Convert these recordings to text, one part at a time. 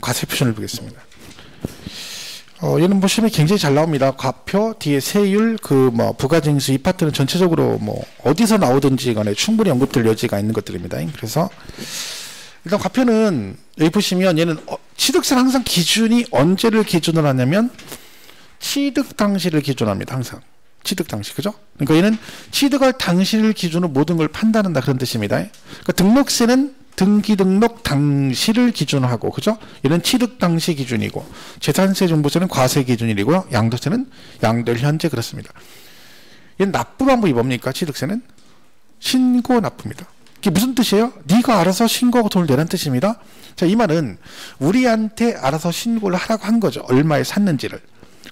과세 표준을 보겠습니다. 얘는 뭐 시험에 굉장히 잘 나옵니다. 과표 뒤에 세율 부가징수 이 파트는 전체적으로 뭐 어디서 나오든지 간에 충분히 언급될 여지가 있는 것들입니다. 그래서 일단 과표는 여기 보시면 얘는 취득세는 항상 기준이 언제를 기준으로 하냐면 취득 당시를 기준으로 합니다. 항상 취득 당시, 그죠? 그러니까 얘는 취득할 당시를 기준으로 모든 걸 판단한다 그런 뜻입니다. 그러니까 등록세는 등기 등록 당시를 기준으로 하고, 그죠? 얘는 취득 당시 기준이고, 재산세 종부세는 과세 기준이고요. 양도세는 양도일 현재 그렇습니다. 얘는 납부 방법이 뭡니까? 취득세는 신고 납부입니다. 이게 무슨 뜻이에요? 네가 알아서 신고하고 돈을 내라는 뜻입니다. 자, 이 말은 우리한테 알아서 신고를 하라고 한 거죠. 얼마에 샀는지를.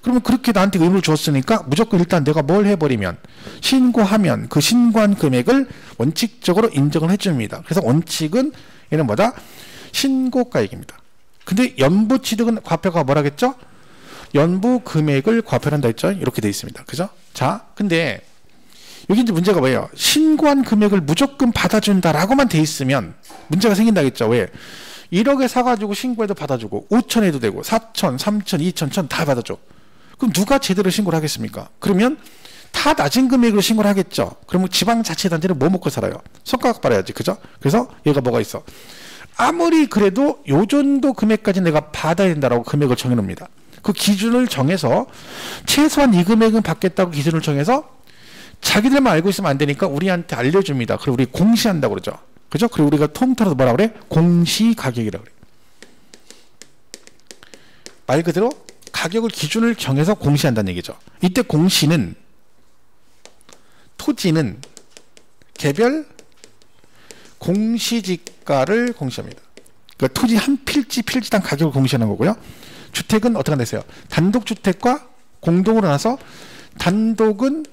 그러면 그렇게 나한테 의무를 줬으니까 무조건 일단 내가 뭘 해버리면 신고하면 그 신고한 금액을 원칙적으로 인정을 해줍니다. 그래서 원칙은 얘는 뭐다? 신고가액입니다. 근데 연부취득은 과표가 뭐라겠죠? 연부 금액을 과표한다 했죠? 이렇게 돼 있습니다. 그죠? 자, 근데 여기 이제 문제가 뭐예요? 신고한 금액을 무조건 받아준다라고만 돼 있으면 문제가 생긴다겠죠? 왜? 1억에 사가지고 신고해도 받아주고 5천 해도 되고 4천, 3천, 2천, 1천 다 받아줘. 그럼 누가 제대로 신고를 하겠습니까? 그러면 다 낮은 금액으로 신고를 하겠죠. 그러면 지방자치단체는 뭐 먹고 살아요? 손가락 빨아야지, 그죠? 그래서 얘가 뭐가 있어? 아무리 그래도 요 정도 금액까지 내가 받아야 된다라고 금액을 정해놓습니다. 그 기준을 정해서 최소한 이 금액은 받겠다고 기준을 정해서 자기들만 알고 있으면 안 되니까 우리한테 알려줍니다. 그리고 우리 공시한다고 그러죠. 그죠? 그리고 우리가 통틀어서 뭐라 그래? 공시가격이라고 그래. 말 그대로 가격을 기준을 정해서 공시한다는 얘기죠. 이때 공시는 토지는 개별 공시지가를 공시합니다. 그러니까 토지 한 필지당 가격을 공시하는 거고요. 주택은 어떻게 한다했어요? 단독주택과 공동으로 나눠서 단독은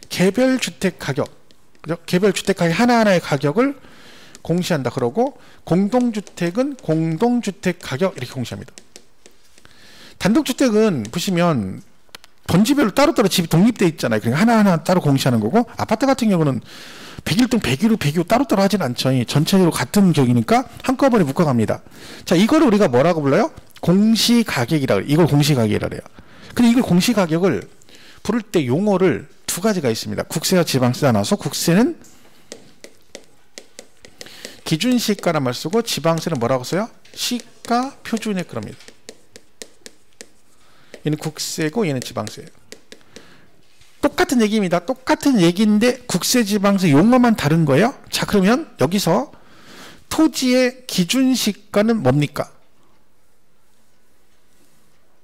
개별 주택 가격, 그죠? 개별 주택 가격 하나하나의 가격을 공시한다 그러고 공동주택은 공동주택 가격 이렇게 공시합니다. 단독주택은 보시면 번지별로 따로따로 집이 독립되어 있잖아요. 그러니까 하나하나 따로 공시하는 거고, 아파트 같은 경우는 101동, 101호, 102호 따로따로 하진 않죠. 전체적으로 같은 격이니까 한꺼번에 묶어갑니다. 자, 이거를 우리가 뭐라고 불러요? 공시가격이라고 해요. 이걸 공시가격이라고 해요. 근데 이걸 공시가격을 부를 때 용어를 두 가지가 있습니다. 국세와 지방세가 나와서 국세는 기준시가란 말 쓰고 지방세는 뭐라고 써요? 시가 표준액 그럽니다. 얘는 국세고 얘는 지방세예요. 똑같은 얘기입니다. 똑같은 얘기인데 국세 지방세 용어만 다른 거예요. 자, 그러면 여기서 토지의 기준시가는 뭡니까?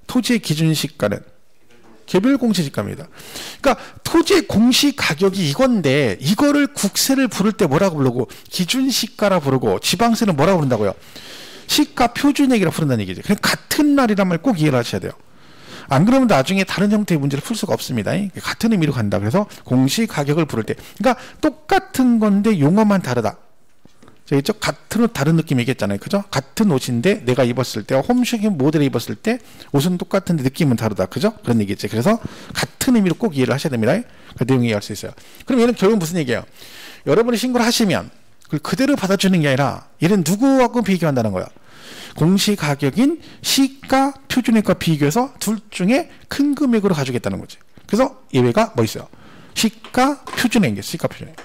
토지의 기준시가는 개별 공시지가입니다. 그러니까 토지의 공시가격이 이건데 이거를 국세를 부를 때 뭐라고 부르고 기준시가라 부르고 지방세는 뭐라고 부른다고요? 시가 표준액이라고 부른다는 얘기죠. 그냥 같은 말이란 말 꼭 이해를 하셔야 돼요. 안 그러면 나중에 다른 형태의 문제를 풀 수가 없습니다. 같은 의미로 간다. 그래서 공시가격을 부를 때 그러니까 똑같은 건데 용어만 다르다. 저기죠? 같은 옷 다른 느낌 얘기했잖아요. 그죠? 같은 옷인데 내가 입었을 때 홈쇼핑 모델을 입었을 때 옷은 똑같은데 느낌은 다르다. 그죠? 그런 얘기겠죠. 그래서 같은 의미로 꼭 이해를 하셔야 됩니다. 그 내용 이해할 수 있어요. 그럼 얘는 결국 무슨 얘기예요? 여러분이 신고를 하시면 그걸 그대로 받아주는 게 아니라 얘는 누구하고 비교한다는 거야. 공시가격인 시가 표준액과 비교해서 둘 중에 큰 금액으로 가주겠다는 거지. 그래서 예외가 뭐 있어요? 시가 표준액이에요. 시가 표준액.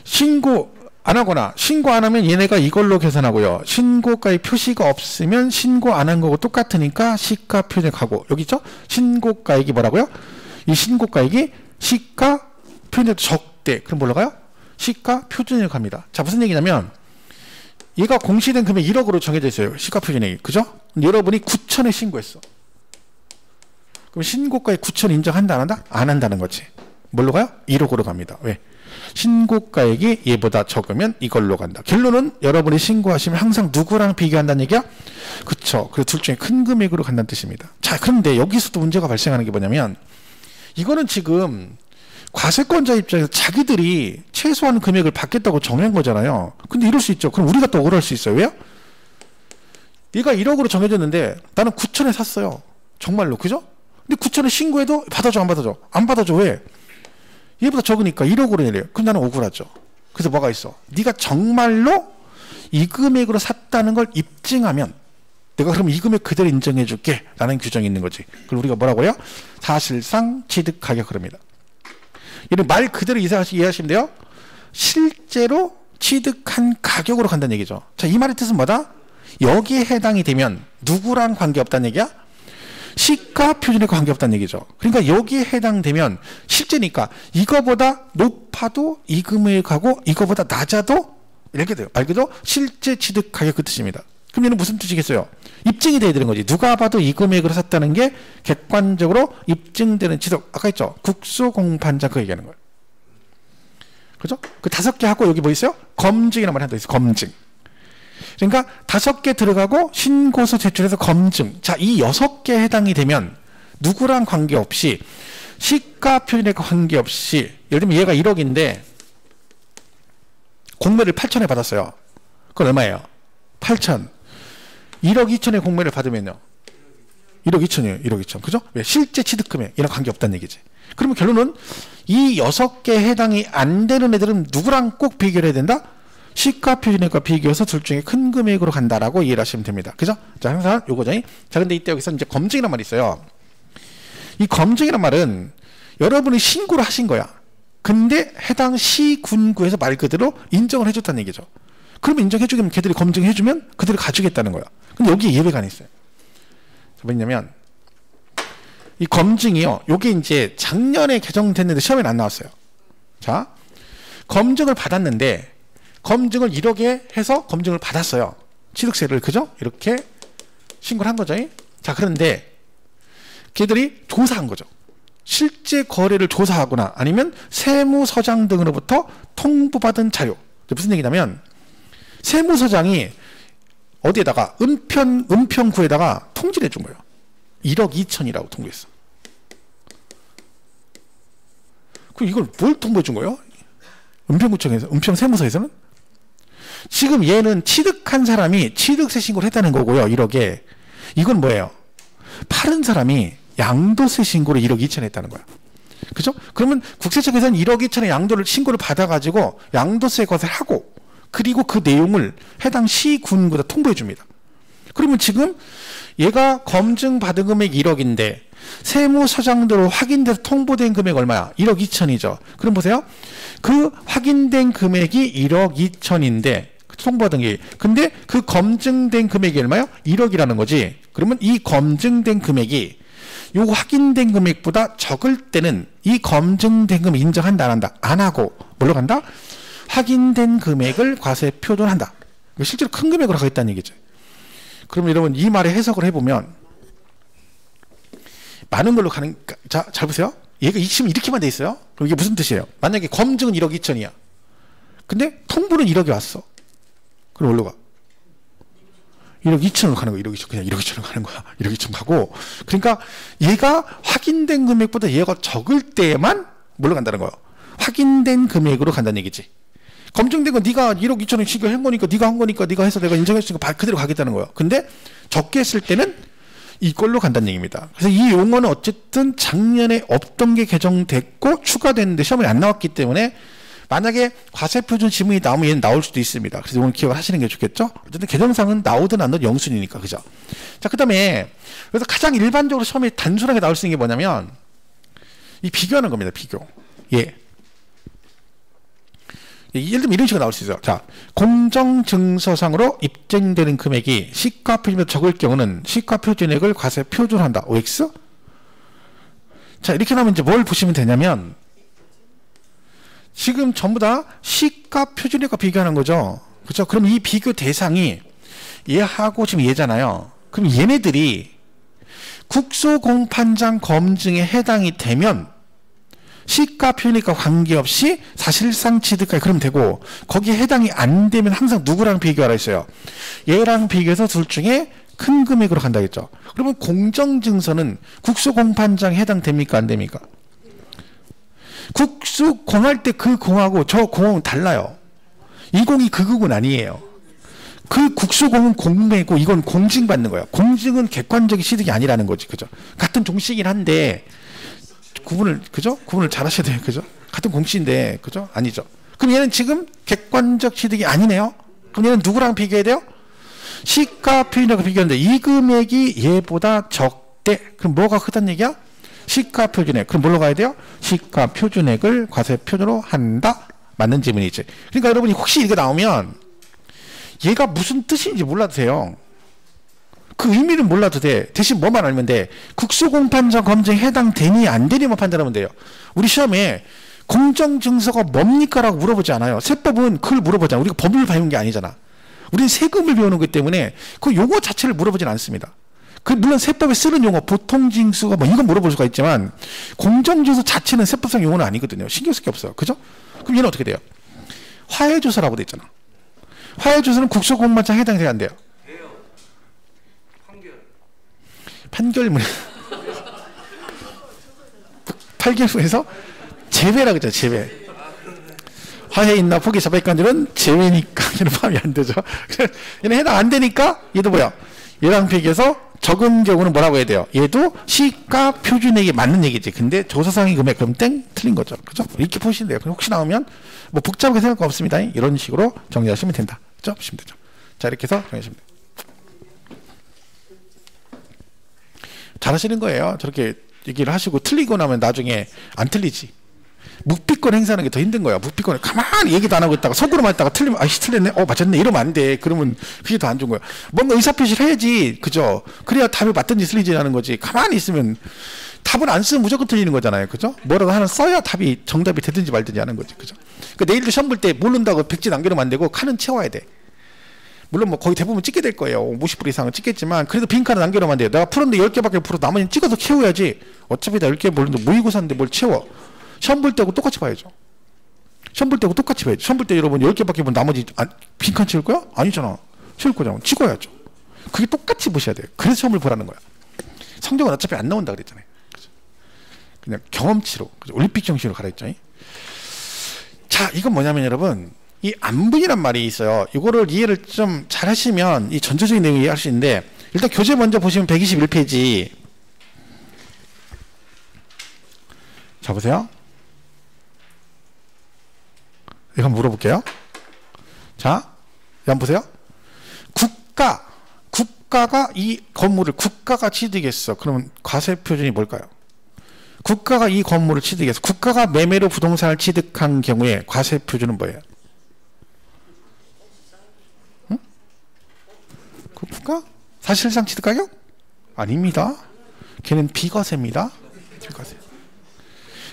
신고 안 하거나 신고 안 하면 얘네가 이걸로 계산하고요. 신고가의 표시가 없으면 신고 안 한 거고 똑같으니까 시가 표준액하고 여기 있죠? 신고가액이 뭐라고요? 이 신고가액이 시가 표준액 적대. 그럼 뭘로 가요? 시가 표준액 합니다. 자, 무슨 얘기냐면 얘가 공시된 금액 1억으로 정해져 있어요. 시가 표준액이. 그죠? 여러분이 9천에 신고했어. 그럼 신고가액 9천 인정한다 안 한다? 안 한다는 거지. 뭘로 가요? 1억으로 갑니다. 왜? 신고가액이 얘보다 적으면 이걸로 간다. 결론은 여러분이 신고하시면 항상 누구랑 비교한다는 얘기야? 그쵸. 그 둘 중에 큰 금액으로 간다는 뜻입니다. 자, 그런데 여기서도 문제가 발생하는 게 뭐냐면 이거는 지금 과세권자 입장에서 자기들이 최소한 금액을 받겠다고 정한 거잖아요. 근데 이럴 수 있죠. 그럼 우리가 또 억울할 수 있어요. 왜요? 얘가 1억으로 정해졌는데 나는 9천에 샀어요. 정말로. 그죠? 근데 9천에 신고해도 받아줘 안 받아줘? 안 받아줘. 왜? 얘보다 적으니까 1억으로 내려요. 그럼 나는 억울하죠. 그래서 뭐가 있어? 네가 정말로 이 금액으로 샀다는 걸 입증하면 내가 그럼 이 금액 그대로 인정해 줄게 라는 규정이 있는 거지. 그걸 우리가 뭐라고 해요? 사실상 취득 가격 흐름이다. 이런 말 그대로 이해하시면 돼요. 실제로 취득한 가격으로 간다는 얘기죠. 자, 이 말의 뜻은 뭐다? 여기에 해당이 되면 누구랑 관계없다는 얘기야? 시가 표준에 관계없다는 얘기죠. 그러니까 여기에 해당되면 실제니까 이거보다 높아도 이 금액하고 이거보다 낮아도 이렇게 돼요. 말 그대로 실제 취득 가격 그 뜻입니다. 그럼 얘는 무슨 뜻이겠어요? 입증이 돼야 되는 거지. 누가 봐도 이 금액으로 샀다는 게 객관적으로 입증되는 취득. 아까 했죠? 국수공판장 그 얘기하는 거예요. 그죠? 그 5개 하고 여기 뭐 있어요? 검증이라는 말이 하나 더 있어요. 검증. 그러니까 5개 들어가고 신고서 제출해서 검증. 자, 이 6개에 해당이 되면 누구랑 관계없이 시가 표준에 관계없이 예를 들면 얘가 1억인데 공매를 8천에 받았어요. 그건 얼마예요? 8천. 1억 2천에 공매를 받으면요. 1억 2천이에요. 1억 2천. 그죠? 왜? 실제 취득금액 이랑 관계없다는 얘기지. 그러면 결론은 이 6개에 해당이 안 되는 애들은 누구랑 꼭 비교를 해야 된다? 시가 표준액과 비교해서 둘 중에 큰 금액으로 간다라고 이해를 하시면 됩니다. 그죠? 자, 항상 요거죠. 자, 근데 이때 여기서 이제 검증이란 말이 있어요. 이 검증이란 말은 여러분이 신고를 하신 거야. 근데 해당 시군구에서 말 그대로 인정을 해줬다는 얘기죠. 그러면 인정해주면 걔들이 검증해주면 그들을 가주겠다는 거야. 근데 여기에 예외가 하나 있어요. 뭐냐면 이 검증이요. 요게 이제 작년에 개정됐는데 시험에 안 나왔어요. 자, 검증을 받았는데 검증을 1억에 해서 검증을 받았어요. 취득세를 그죠? 이렇게 신고를 한 거죠. 자, 그런데 걔들이 조사한 거죠. 실제 거래를 조사하거나 아니면 세무서장 등으로부터 통보받은 자료. 무슨 얘기냐면 세무서장이 어디에다가 은평구에다가 통지를 해준 거예요. 1억 2천이라고 통보했어. 그럼 이걸 뭘 통보해 준 거예요? 은평구청에서, 은평세무서에서는? 지금 얘는 취득한 사람이 취득세 신고를 했다는 거고요. 1억에. 이건 뭐예요? 파는 사람이 양도세 신고를 1억 2천 했다는 거야. 그죠? 그러면 국세청에서는 1억 2천의 양도를 신고를 받아가지고 양도세 것을 하고 그리고 그 내용을 해당 시군구에다 통보해 줍니다. 그러면 지금 얘가 검증받은 금액 1억인데 세무서장대로 확인돼서 통보된 금액 얼마야? 1억 2천이죠. 그럼 보세요. 그 확인된 금액이 1억 2천인데 통보받은 게 근데 그 검증된 금액이 얼마요? 1억이라는 거지. 그러면 이 검증된 금액이 요 확인된 금액보다 적을 때는 이 검증된 금액 인정한다 안 한다? 안 하고 뭘로 간다? 확인된 금액을 과세 표준한다. 실제로 큰 금액으로 가겠다는 얘기죠. 그럼 여러분 이 말의 해석을 해보면 많은 걸로 가는. 자, 잘 보세요. 얘가 지금 이렇게만 돼 있어요. 그럼 이게 무슨 뜻이에요? 만약에 검증은 1억 2천이야. 근데 통보는 1억이 왔어. 그럼 어디로 가? 1억 2천으로 가는 거야. 1억 2천. 그냥 1억 2천으로 가는 거야. 1억 2천 가고. 그러니까 얘가 확인된 금액보다 얘가 적을 때에만 뭘로 간다는 거예요? 확인된 금액으로 간다는 얘기지. 검증된 건 네가 1억 2천을 신고한 거니까 네가 한 거니까 네가 해서 내가 인정했으니까 그대로 가겠다는 거예요. 근데 적게 했을 때는 이걸로 간다는 얘기입니다. 그래서 이 용어는 어쨌든 작년에 없던 게 개정됐고 추가됐는데 시험에 안 나왔기 때문에 만약에 과세표준 지문이 나오면 얘는 나올 수도 있습니다. 그래서 이건 기억을 하시는 게 좋겠죠? 어쨌든 개정상은 나오든 안 나오든 영순이니까. 그죠? 자, 그 다음에 그래서 가장 일반적으로 시험에 단순하게 나올 수 있는 게 뭐냐면 이 비교하는 겁니다. 비교. 예. 예를 들면 이런 식으로 나올 수 있어요. 자, 공정증서상으로 입증되는 금액이 시가표준보다 적을 경우는 시가표준액을 과세 표준한다. OX? 자, 이렇게 나오면 이제 뭘 보시면 되냐면 지금 전부 다 시가표준액과 비교하는 거죠. 그렇죠? 그럼 이 비교 대상이 얘하고 지금 얘잖아요. 그럼 얘네들이 국소공판장 검증에 해당이 되면 시가 표준액과 관계없이 사실상 취득가액 그러면 되고 거기에 해당이 안 되면 항상 누구랑 비교하라 했어요. 얘랑 비교해서 둘 중에 큰 금액으로 간다겠죠. 그러면 공정증서는 국수공판장에 해당됩니까 안 됩니까? 국수공할 때 그 공하고 저 공은 달라요. 이 공이 그 공은 아니에요. 그 국수공은 공매고 이건 공증받는 거예요. 공증은 객관적인 취득이 아니라는 거지. 그죠? 같은 종씨긴 한데 구분을 잘 하셔야 돼요. 그죠? 같은 공시인데, 그죠? 아니죠. 그럼 얘는 지금 객관적 취득이 아니네요. 그럼 얘는 누구랑 비교해야 돼요? 시가 표준액을 비교하는데 이 금액이 얘보다 적대. 그럼 뭐가 크다는 얘기야? 시가 표준액. 그럼 뭘로 가야 돼요? 시가 표준액을 과세 표준으로 한다. 맞는 질문이지. 그러니까 여러분이 혹시 이게 나오면 얘가 무슨 뜻인지 몰라도 돼요. 그 의미는 몰라도 돼. 대신 뭐만 알면 돼. 국수공판장 검증에 해당되니 안 되니만 판단하면 돼요. 우리 시험에 공정증서가 뭡니까? 라고 물어보지 않아요. 세법은 그걸 물어보잖아. 우리가 법을 배우는 게 아니잖아. 우리는 세금을 배우는 거기 때문에 그 용어 자체를 물어보진 않습니다. 그 물론 세법에 쓰는 용어, 보통징수가 뭐 이건 물어볼 수가 있지만 공정증서 자체는 세법상 용어는 아니거든요. 신경 쓸 게 없어요. 그죠? 그럼 얘는 어떻게 돼요? 화해조서라고 돼 있잖아. 화해조서는 국수공판장 해당이 돼야 안 돼요? 판결문 8개에서 제외라 그랬죠. 제외. 화해 있나 포기 자백관들은 제외니까 얘는 포함이 안 되죠. 얘는 해당 안 되니까 얘도 뭐야? 얘랑 비교해서 적은 경우는 뭐라고 해야 돼요? 얘도 시가 표준액이 맞는 얘기지. 근데 조사상의 금액 그럼 땡 틀린 거죠. 그죠? 이렇게 보시면 돼요. 혹시 나오면 뭐 복잡하게 생각할 거 없습니다. 이런 식으로 정리하시면 된다. 그죠? 보시면 되죠. 자, 이렇게 해서 정리하시면 돼요. 잘하시는 거예요. 저렇게 얘기를 하시고 틀리고 나면 나중에 안 틀리지. 묵비권 행사하는 게 더 힘든 거야. 묵비권을 가만히 얘기도 안 하고 있다가 속으로만 했다가 틀리면 아이씨 틀렸네. 맞았네. 이러면 안 돼. 그러면 그게 더 안 좋은 거야. 뭔가 의사표시를 해야지. 그죠? 그래야 답이 맞든지 틀리지 않은 거지. 가만히 있으면 답은 안 쓰면 무조건 틀리는 거잖아요. 그죠? 뭐라도 하나 써야 답이 정답이 되든지 말든지 하는 거지. 그죠? 그러니까 내일도 시험 볼 때 모른다고 백지 남겨놓으면 안 되고 칸은 채워야 돼. 물론 뭐 거의 대부분 찍게 될 거예요. 50% 이상은 찍겠지만 그래도 빈칸을 남겨놓으면 안 돼요. 내가 풀었는데 10개밖에 못 풀어. 나머지는 찍어서 채워야지. 어차피 나 10개 모르는데 모의고사인데 뭘 채워. 시험 볼 때하고 똑같이 봐야죠. 시험 볼 때하고 똑같이 봐야죠. 시험 볼 때 여러분 10개밖에 보면 나머지 빈칸 채울 거야? 아니잖아. 채울 거잖아. 찍어야죠. 그게 똑같이 보셔야 돼요. 그래서 시험을 보라는 거야. 성적은 어차피 안 나온다 그랬잖아요. 그냥 경험치로, 올림픽 정신으로 가라했죠. 자, 이건 뭐냐면 여러분 이 안분이란 말이 있어요. 이거를 이해를 좀 잘 하시면 이 전체적인 내용을 이해할 수 있는데 일단 교재 먼저 보시면 121페이지. 자, 보세요. 이거 한번 물어볼게요. 자, 한번 보세요. 국가가 이 건물을 국가가 취득했어. 그러면 과세 표준이 뭘까요? 국가가 이 건물을 취득해서 국가가 매매로 부동산을 취득한 경우에 과세 표준은 뭐예요? 응? 국가? 사실상 취득 가격? 아닙니다. 걔는 비과세입니다. 비과세.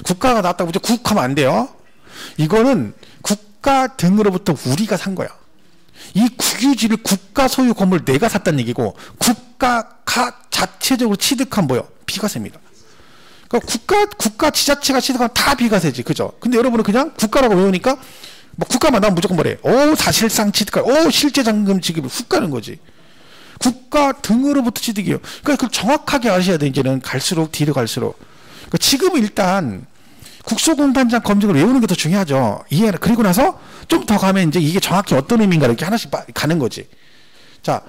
국가가 나왔다고 무조건 국하면 안 돼요. 이거는 국가 등으로부터 우리가 산 거야. 이 국유지를 국가 소유 건물 내가 샀다는 얘기고 국가가 자체적으로 취득한 뭐요? 비과세입니다. 그러니까 국가 지자체가 취득하면 다 비과세지. 그죠? 근데 여러분은 그냥 국가라고 외우니까 뭐 국가만 나오면 무조건 뭐래? 사실상 취득할, 실제 잔금 지급이 훅 가는 거지. 국가 등으로부터 취득이에요. 그러니까 그걸 정확하게 아셔야 돼. 이제는 갈수록 뒤로 갈수록. 그러니까 지금은 일단 국수공판장 검증을 외우는 게 더 중요하죠. 그리고 나서 좀 더 가면 이제 이게 정확히 어떤 의미인가 이렇게 하나씩 가는 거지. 자,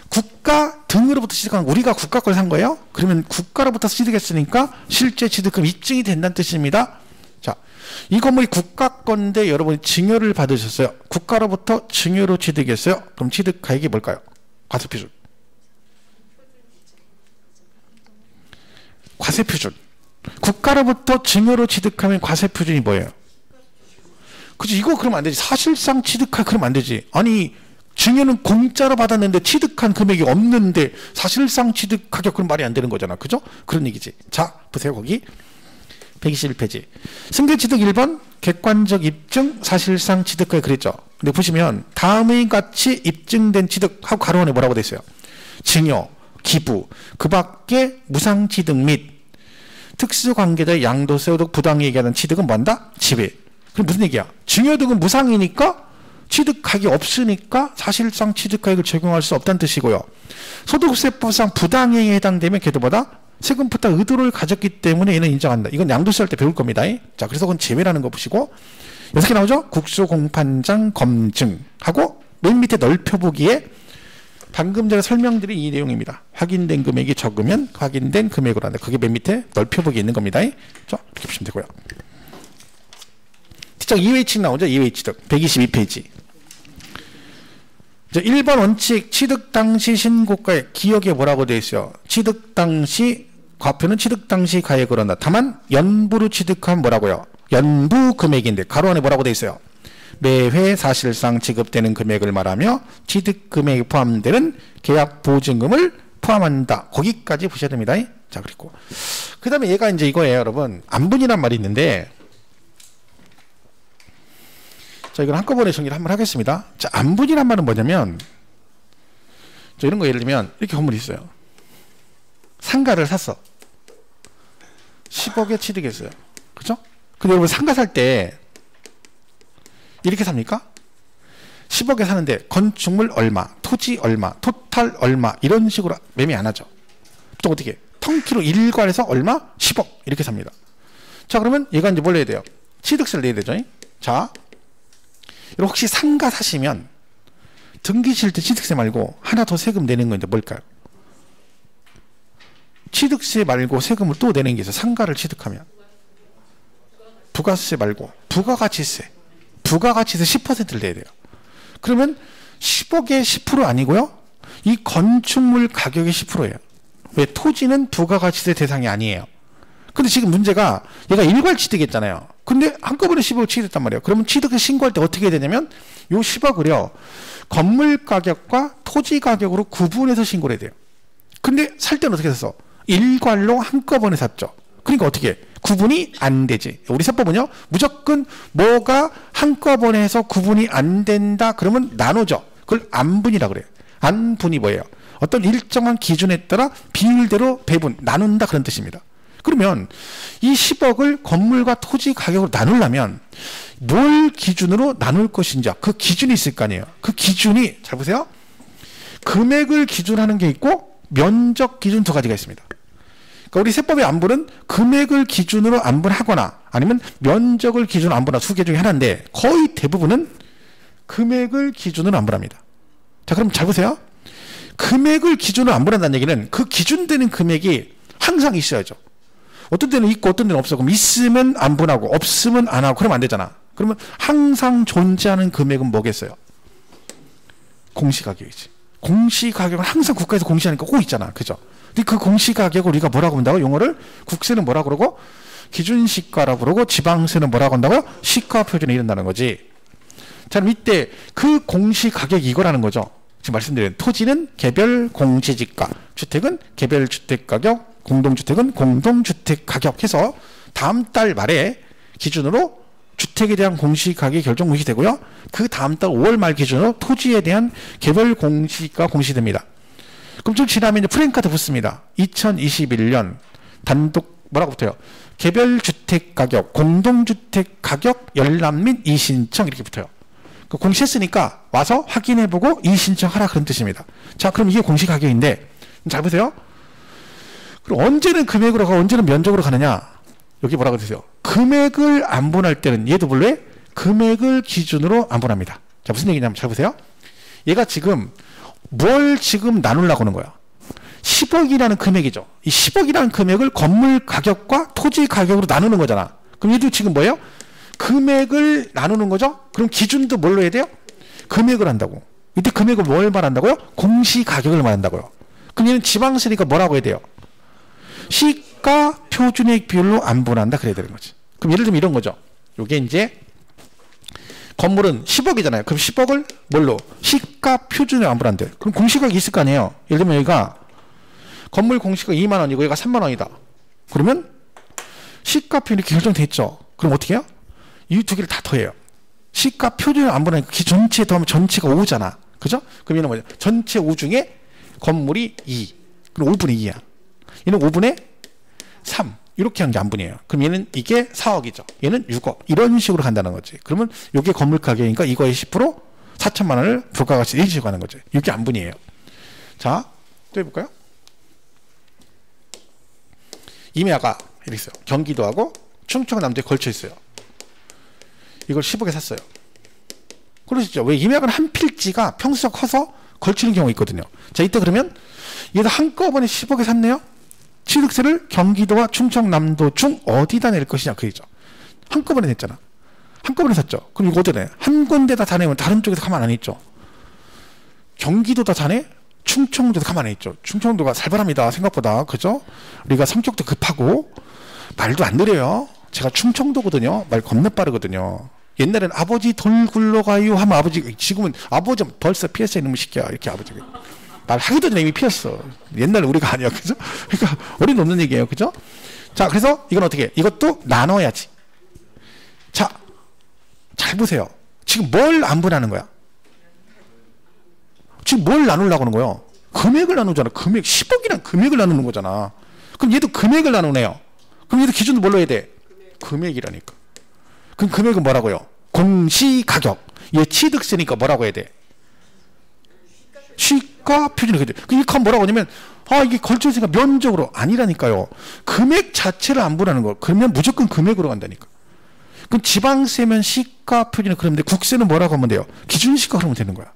국가 등으로부터 취득한 우리가 국가 걸 산 거예요. 그러면 국가로부터 취득했으니까 실제 취득금 입증이 된다는 뜻입니다. 자, 이 건물이 국가 건데 여러분이 증여를 받으셨어요. 국가로부터 증여로 취득했어요. 그럼 취득 가액이 뭘까요? 과세 표준. 과세 표준. 국가로부터 증여로 취득하면 과세 표준이 뭐예요? 그치, 이거 그러면 안 되지. 사실상 취득할 그러면 안 되지. 아니, 증여는 공짜로 받았는데 취득한 금액이 없는데 사실상 취득하격 그럼 말이 안 되는 거잖아. 그죠? 그런 얘기지. 자, 보세요. 거기 121페이지. 승계취득 1번 객관적 입증 사실상 취득가액 그랬죠. 근데 보시면 다음의 같이 입증된 취득하고 가로 안에 뭐라고 돼 있어요? 증여, 기부, 그 밖에 무상취득 및 특수관계자의 양도세 등 부당이익에 대한 취득은 뭐한다? 지배. 그럼 무슨 얘기야? 증여 등은 무상이니까 취득하기 없으니까 사실상 취득가액을 적용할 수 없다는 뜻이고요. 소득세법상 부당이익에 해당되면 걔도 뭐다? 세금 부담 의도를 가졌기 때문에 얘는 인정한다. 이건 양도세 할 때 배울 겁니다. 자, 그래서 그건 제외라는 거 보시고 6개 나오죠? 국수공판장 검증하고 맨 밑에 넓혀보기에 방금 전에 설명드린 이 내용입니다. 확인된 금액이 적으면 확인된 금액으로 한다. 그게 맨 밑에 넓혀보기 있는 겁니다. 자, 이렇게 보시면 되고요. 특정 2회 취득 나오죠? 2회 취득 122페이지. 이제 1번 원칙 취득 당시 신고가액 기억에 뭐라고 되어 있어요? 취득 당시 과표는 취득 당시 가액을 한다. 다만 연부로 취득하면 뭐라고요? 연부 금액인데 가로 안에 뭐라고 되어 있어요? 매회 사실상 지급되는 금액을 말하며 취득 금액에 포함되는 계약 보증금을 포함한다. 거기까지 보셔야 됩니다. 자, 그리고 그 다음에 얘가 이제 이거예요, 여러분. 안분이란 말이 있는데, 자, 이건 한꺼번에 정리를 한번 하겠습니다. 자, 안분이란 말은 뭐냐면, 자, 이런 거 예를 들면 이렇게 건물이 있어요. 상가를 샀어. 10억에 취득했어요. 그죠? 근데 여러분 상가 살 때 이렇게 삽니까? 10억에 사는데 건축물 얼마, 토지 얼마, 토탈 얼마 이런 식으로 매매 안 하죠. 또 어떻게? 텅키로 일괄해서 얼마? 10억 이렇게 삽니다. 자, 그러면 얘가 이제 뭘 내야 돼요? 취득세를 내야 되죠. 자, 혹시 상가 사시면 등기 칠 때 취득세 말고 하나 더 세금 내는 건데 뭘까요? 취득세 말고 세금을 또 내는 게 있어요. 상가를 취득하면 부가세 말고 부가가치세 10%를 내야 돼요. 그러면 10억에 10% 아니고요, 이 건축물 가격의 10%예요. 왜? 토지는 부가가치세 대상이 아니에요. 근데 지금 문제가 얘가 일괄 취득했잖아요. 근데 한꺼번에 10억을 취득했단 말이에요. 그러면 취득을 신고할 때 어떻게 해야 되냐면 요 10억을요 건물 가격과 토지 가격으로 구분해서 신고를 해야 돼요. 근데 살 때는 어떻게 했어? 일괄로 한꺼번에 샀죠. 그러니까 어떻게 해? 구분이 안 되지. 우리 세법은요 무조건 뭐가 한꺼번에 해서 구분이 안 된다 그러면 나누죠. 그걸 안분이라 그래요. 안분이 뭐예요? 어떤 일정한 기준에 따라 비율대로 배분, 나눈다 그런 뜻입니다. 그러면 이 10억을 건물과 토지 가격으로 나누려면 뭘 기준으로 나눌 것인지 그 기준이 있을 거 아니에요. 그 기준이 잘 보세요. 금액을 기준하는 게 있고 면적 기준 두 가지가 있습니다. 그러니까 우리 세법의 안분은 금액을 기준으로 안분하거나 아니면 면적을 기준으로 안분하는 두 개 중에 하나인데 거의 대부분은 금액을 기준으로 안분합니다. 자, 그럼 잘 보세요. 금액을 기준으로 안분한다는 얘기는 그 기준되는 금액이 항상 있어야죠. 어떤 데는 있고 어떤 데는 없어. 그럼 있으면 안분하고 없으면 안 하고 그러면 안 되잖아. 그러면 항상 존재하는 금액은 뭐겠어요? 공시가격이지. 공시가격은 항상 국가에서 공시하니까 꼭 있잖아. 그죠? 근데 그 공시가격을 우리가 뭐라고 한다고? 용어를 국세는 뭐라고 그러고 기준시가라고 그러고 지방세는 뭐라고 한다고요? 시가표준에 이른다는 거지. 자, 그럼 이때 그 공시가격이 이거라는 거죠. 지금 말씀드린 토지는 개별 공시지가, 주택은 개별 주택가격, 공동주택은 공동주택가격 해서 다음 달 말에 기준으로 주택에 대한 공시가격이 결정 공시되고요. 그 다음 달 5월 말 기준으로 토지에 대한 개별 공시가 공시됩니다. 그럼 좀 지나면 이제 프레임카드 붙습니다. 2021년 단독 뭐라고 붙어요? 개별 주택 가격, 공동주택 가격 열람 및 이신청 이렇게 붙어요. 그 공시했으니까 와서 확인해보고 이신청하라 그런 뜻입니다. 자, 그럼 이게 공시가격인데 잘 보세요. 그럼 언제는 금액으로 가고 언제는 면적으로 가느냐? 여기 뭐라고 되세요? 금액을 안분할 때는 얘도 원래 금액을 기준으로 안분합니다. 자, 무슨 얘기냐면 잘 보세요. 얘가 지금 뭘 지금 나누려고 하는 거야? 10억이라는 금액이죠. 이 10억이라는 금액을 건물 가격과 토지 가격으로 나누는 거잖아. 그럼 얘도 지금 뭐예요? 금액을 나누는 거죠? 그럼 기준도 뭘로 해야 돼요? 금액을 한다고. 이때 금액을 뭘 말한다고요? 공시가격을 말한다고요. 그럼 얘는 지방세니까 뭐라고 해야 돼요? 시가 표준액 비율로 안분한다 그래야 되는 거지. 그럼 예를 들면 이런 거죠. 요게 이제 건물은 10억이잖아요. 그럼 10억을 뭘로? 시가 표준에 안분한대. 그럼 공시가격이 있을 거 아니에요. 예를 들면 여기가 건물 공시가 2만 원이고 얘가 3만 원이다. 그러면 시가 표준이 이렇게 결정돼 있죠. 그럼 어떻게 해요? 이 두 개를 다 더해요. 시가 표준에 안분하니까 그 전체에 더하면 전체가 5잖아. 그죠? 그럼 얘는 뭐죠? 전체 5 중에 건물이 2. 그럼 5분의 2야. 얘는 5분의 3. 이렇게 한 게 안분이에요. 그럼 얘는 이게 4억이죠. 얘는 6억. 이런 식으로 간다는 거지. 그러면 이게 건물 가격이니까 이거의 10% 4천만 원을 부가가치 일시로 가는 거죠. 이게 안분이에요. 자, 또 해볼까요? 임야가 이렇게 있어요. 경기도하고 충청남도에 걸쳐 있어요. 이걸 10억에 샀어요. 그러시죠. 왜? 임야가 한 필지가 평수가 커서 걸치는 경우가 있거든요. 자, 이때 그러면 얘도 한꺼번에 10억에 샀네요. 취득세를 경기도와 충청남도 중 어디다 낼 것이냐 그이죠. 한꺼번에 냈잖아. 한꺼번에 샀죠. 그럼 이거 어떻게 내? 한 군데다 다 내면 다른 쪽에서 가만 안 있죠. 경기도다 사네? 충청도도 가만히 있죠. 충청도가 살벌합니다. 생각보다. 그죠? 우리가 성격도 급하고 말도 안 느려요. 제가 충청도거든요. 말 겁나 빠르거든요. 옛날엔 아버지 돌 굴러가요 하면 아버지, 지금은 아버지 벌써 피했어 이놈의 새끼야. 이렇게 아버지가. 말하기도 전에 이미 피했어. 옛날에 우리가 아니야. 그죠? 그러니까 어린 없는 얘기예요. 그죠? 자, 그래서 이건 어떻게 해? 이것도 나눠야지. 자, 잘 보세요. 지금 뭘 안분하는 거야? 지금 뭘 나누려고 하는 거예요? 금액을 나누잖아. 금액. 10억이란 금액을 나누는 거잖아. 그럼 얘도 금액을 나누네요. 그럼 얘도 기준도 뭘로 해야 돼? 금액이라니까. 그럼 금액은 뭐라고요? 공시가격. 얘 취득세니까 뭐라고 해야 돼? 시가 표준이 해야 돼. 이렇게 하면 뭐라고 하냐면 이게 걸쳐있으니까 면적으로 아니라니까요. 금액 자체를 안분하는 거. 그러면 무조건 금액으로 간다니까. 그럼 지방세면 시가 표준이 그러면 국세는 뭐라고 하면 돼요? 기준시가 그러면 되는 거야.